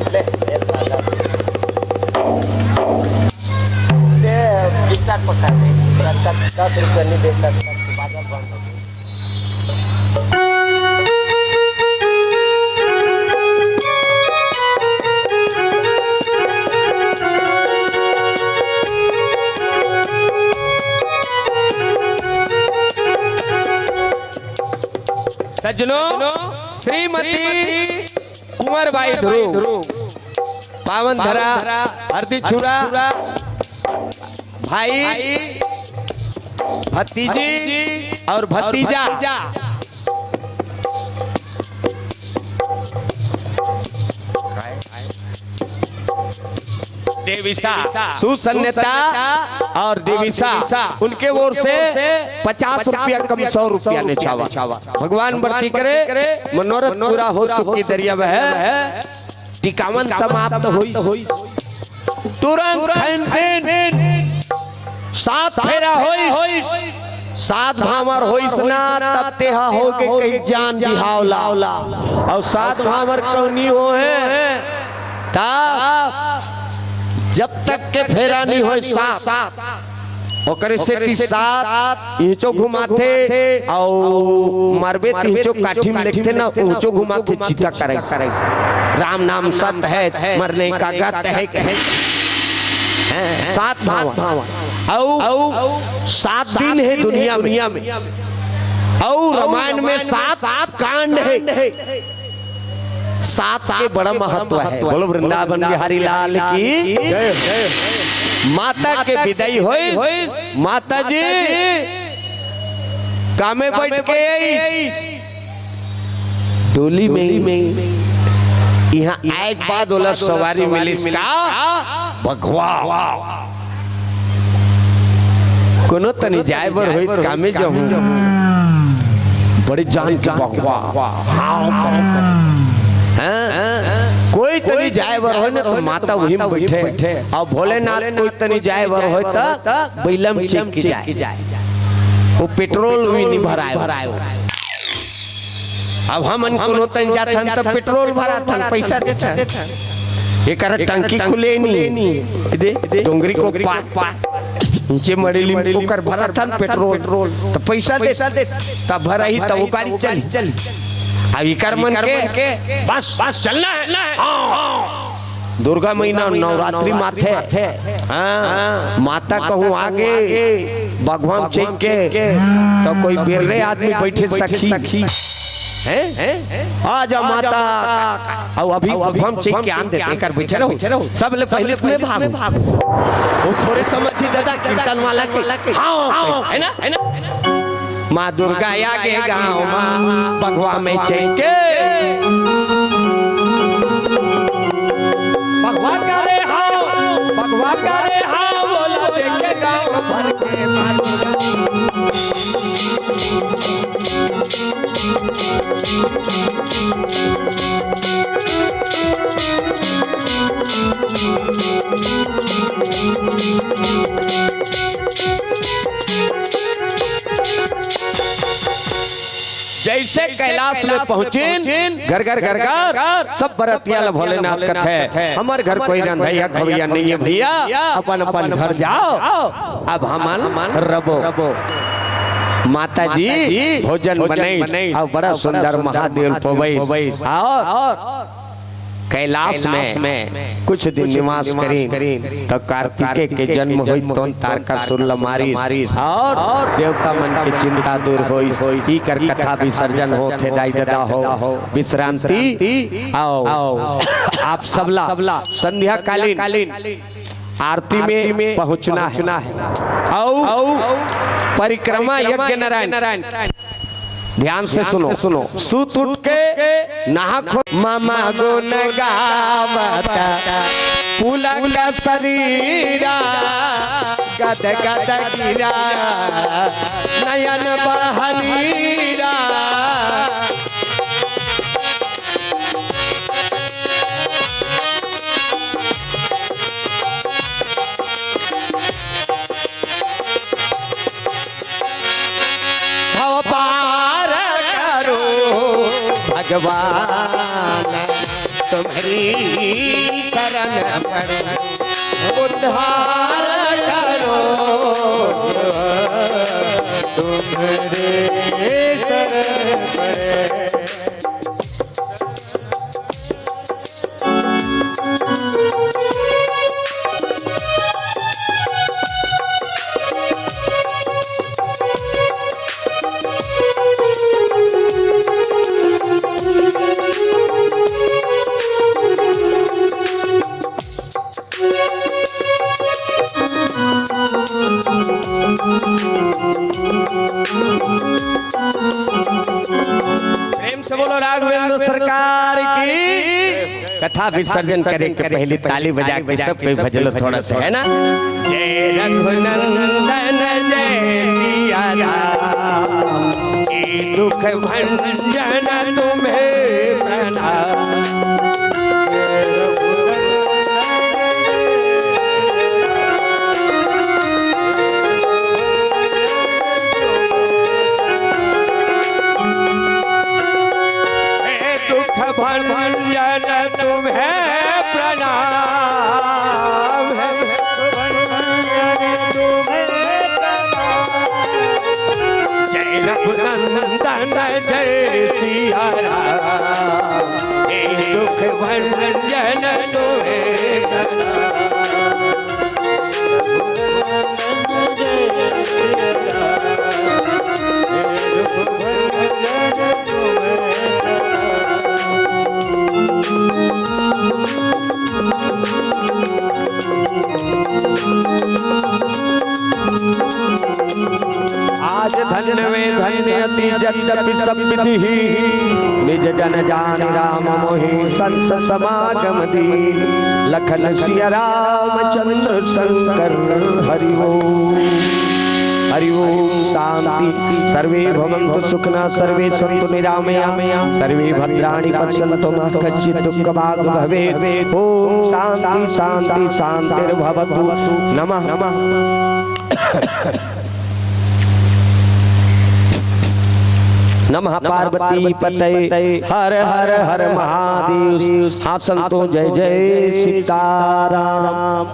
सज्जनों श्रीमती कुंवरबाई ध्रुव पावन धरा हरदी छुरा भाई भतीजी और भतीजा देवीसा सुसन्नता और देवीसा उनके ओर से 50 रुपया कम 100 रुपया ने छावा भगवान बरती करे मनोरथ पूरा हो सुखी दरिया है टिकावन समाप्त होई तुरंत सात फेरा होई सात भामर होइस ना तब तेहा हो के कई जान बिहावला और सात भामर कौनी हो है ता जब तक के फेरा नहीं हो सात ओकरे से सात इंचो घुमाते और मरबे तींचो काठी में लिखते ना ऊंचो घुमाते चिता करे राम नाम सत है मरने का गत है कहे सात भाव औ 7 दिन है दुनिया में और रामायण में 7 कांड है 7 के बड़ा महत्व है। बोलो वृंदावन बिहारी लाल की जय। माता के विदाई होई माता जी कामे बैठ के आई डोली में यहाँ आए बाद ओला सवारी मिली का भगवा कोनो तनी जाए बर होई कामे जाऊं बड़ी जान के भगवा कोई तनी जाए बर हो ना तो माता वही में बैठे और भोलेनाथ कोई तनी जाए बर हो तो बैलम चेक की जाए वो पेट्रोल भी नहीं भराए अब हम कोनो तनी जाथन तो पेट्रोल भराथन पैसा देथन एक टंकी खुले नहीं दे डोंगरी को पा नीचे मड़ेली में ओकर भराथन पेट्रोल तो पैसा दे तब भराई तब वो गाड़ी चली अब इकर मन के बस चलना है दुर्गा महीना नवरात्रि माथे माता कहूँ आगे भगवान चेक के तो कोई बेरे आदमी बैठे सखी आजा माता और अभी भगवान चेक के आन देते कर बैठे रहो सब ले पहले में भागो वो थोड़े समझी दादा कीर्तन वाला के हाँ है ना माँ दुर्गा आगे गाँव माँ भगवा में चेके भगवा करे हाँ बोला देखे गाँव भर के जैसे कैलाश में पहुँचे घर सब बरतिया भोलेनाथ कथे हमारे घर कोई रंधैया खवैया नहीं है भैया अपन घर जाओ अब हम रबो माता जी भोजन बनाई और बड़ा सुंदर महादेव पवई और कैलाश में कुछ दिन निवास करी तो कार्तिकेय के जन्म हुई तो तारकासुर मारी और देवता मन की चिंता दूर हुई ई कर कथा विसर्जन हो थे दाई दादा हो विश्रांति आओ आप सबला संध्या कालीन आरती में पहुंचना है आओ परिक्रमा यज्ञ नारायण ध्यान से सुनो सूत उठ के नहा खो मामा गुन गावता पुलक शरीरा गद गिरा नयन बहनीरा भगवान तुम्हारी शरण पड़े उद्धार करो तुम्हारे शरण पड़े। प्रेम से बोलो राघवेंद्र सरकार की। कथा विसर्जन करे के पहले ताली बजा के सब कोई भजलो थोड़ा सा है ना। जय रघुनंदन जय सिया राम की दुख भंजन तुम्हें प्रणाम। भंजन तुम्हें प्रणाम है। जय रघुनंदन जय सिया राम हे दुख भंजन तुम्हें आज धन्य में धन्य अति यद्यपि सब विधि निज जन जान राम मोहि संत समागम दी लखन सिया रामचंद्र शंकर हरि ओम। हरि ओम शांति। सर्वे भवन्तु सुखिनः सर्वे सन्तु निरामया सर्वे भद्राणि पश्यन्तु मा कश्चित् दुःखभाग् भवेत्। ओम शांति शांति शान्तिर्भवतु। नमः नमः पार्वती पतये हर हर हर महादेव। हाँ संतो जय जय सीताराम।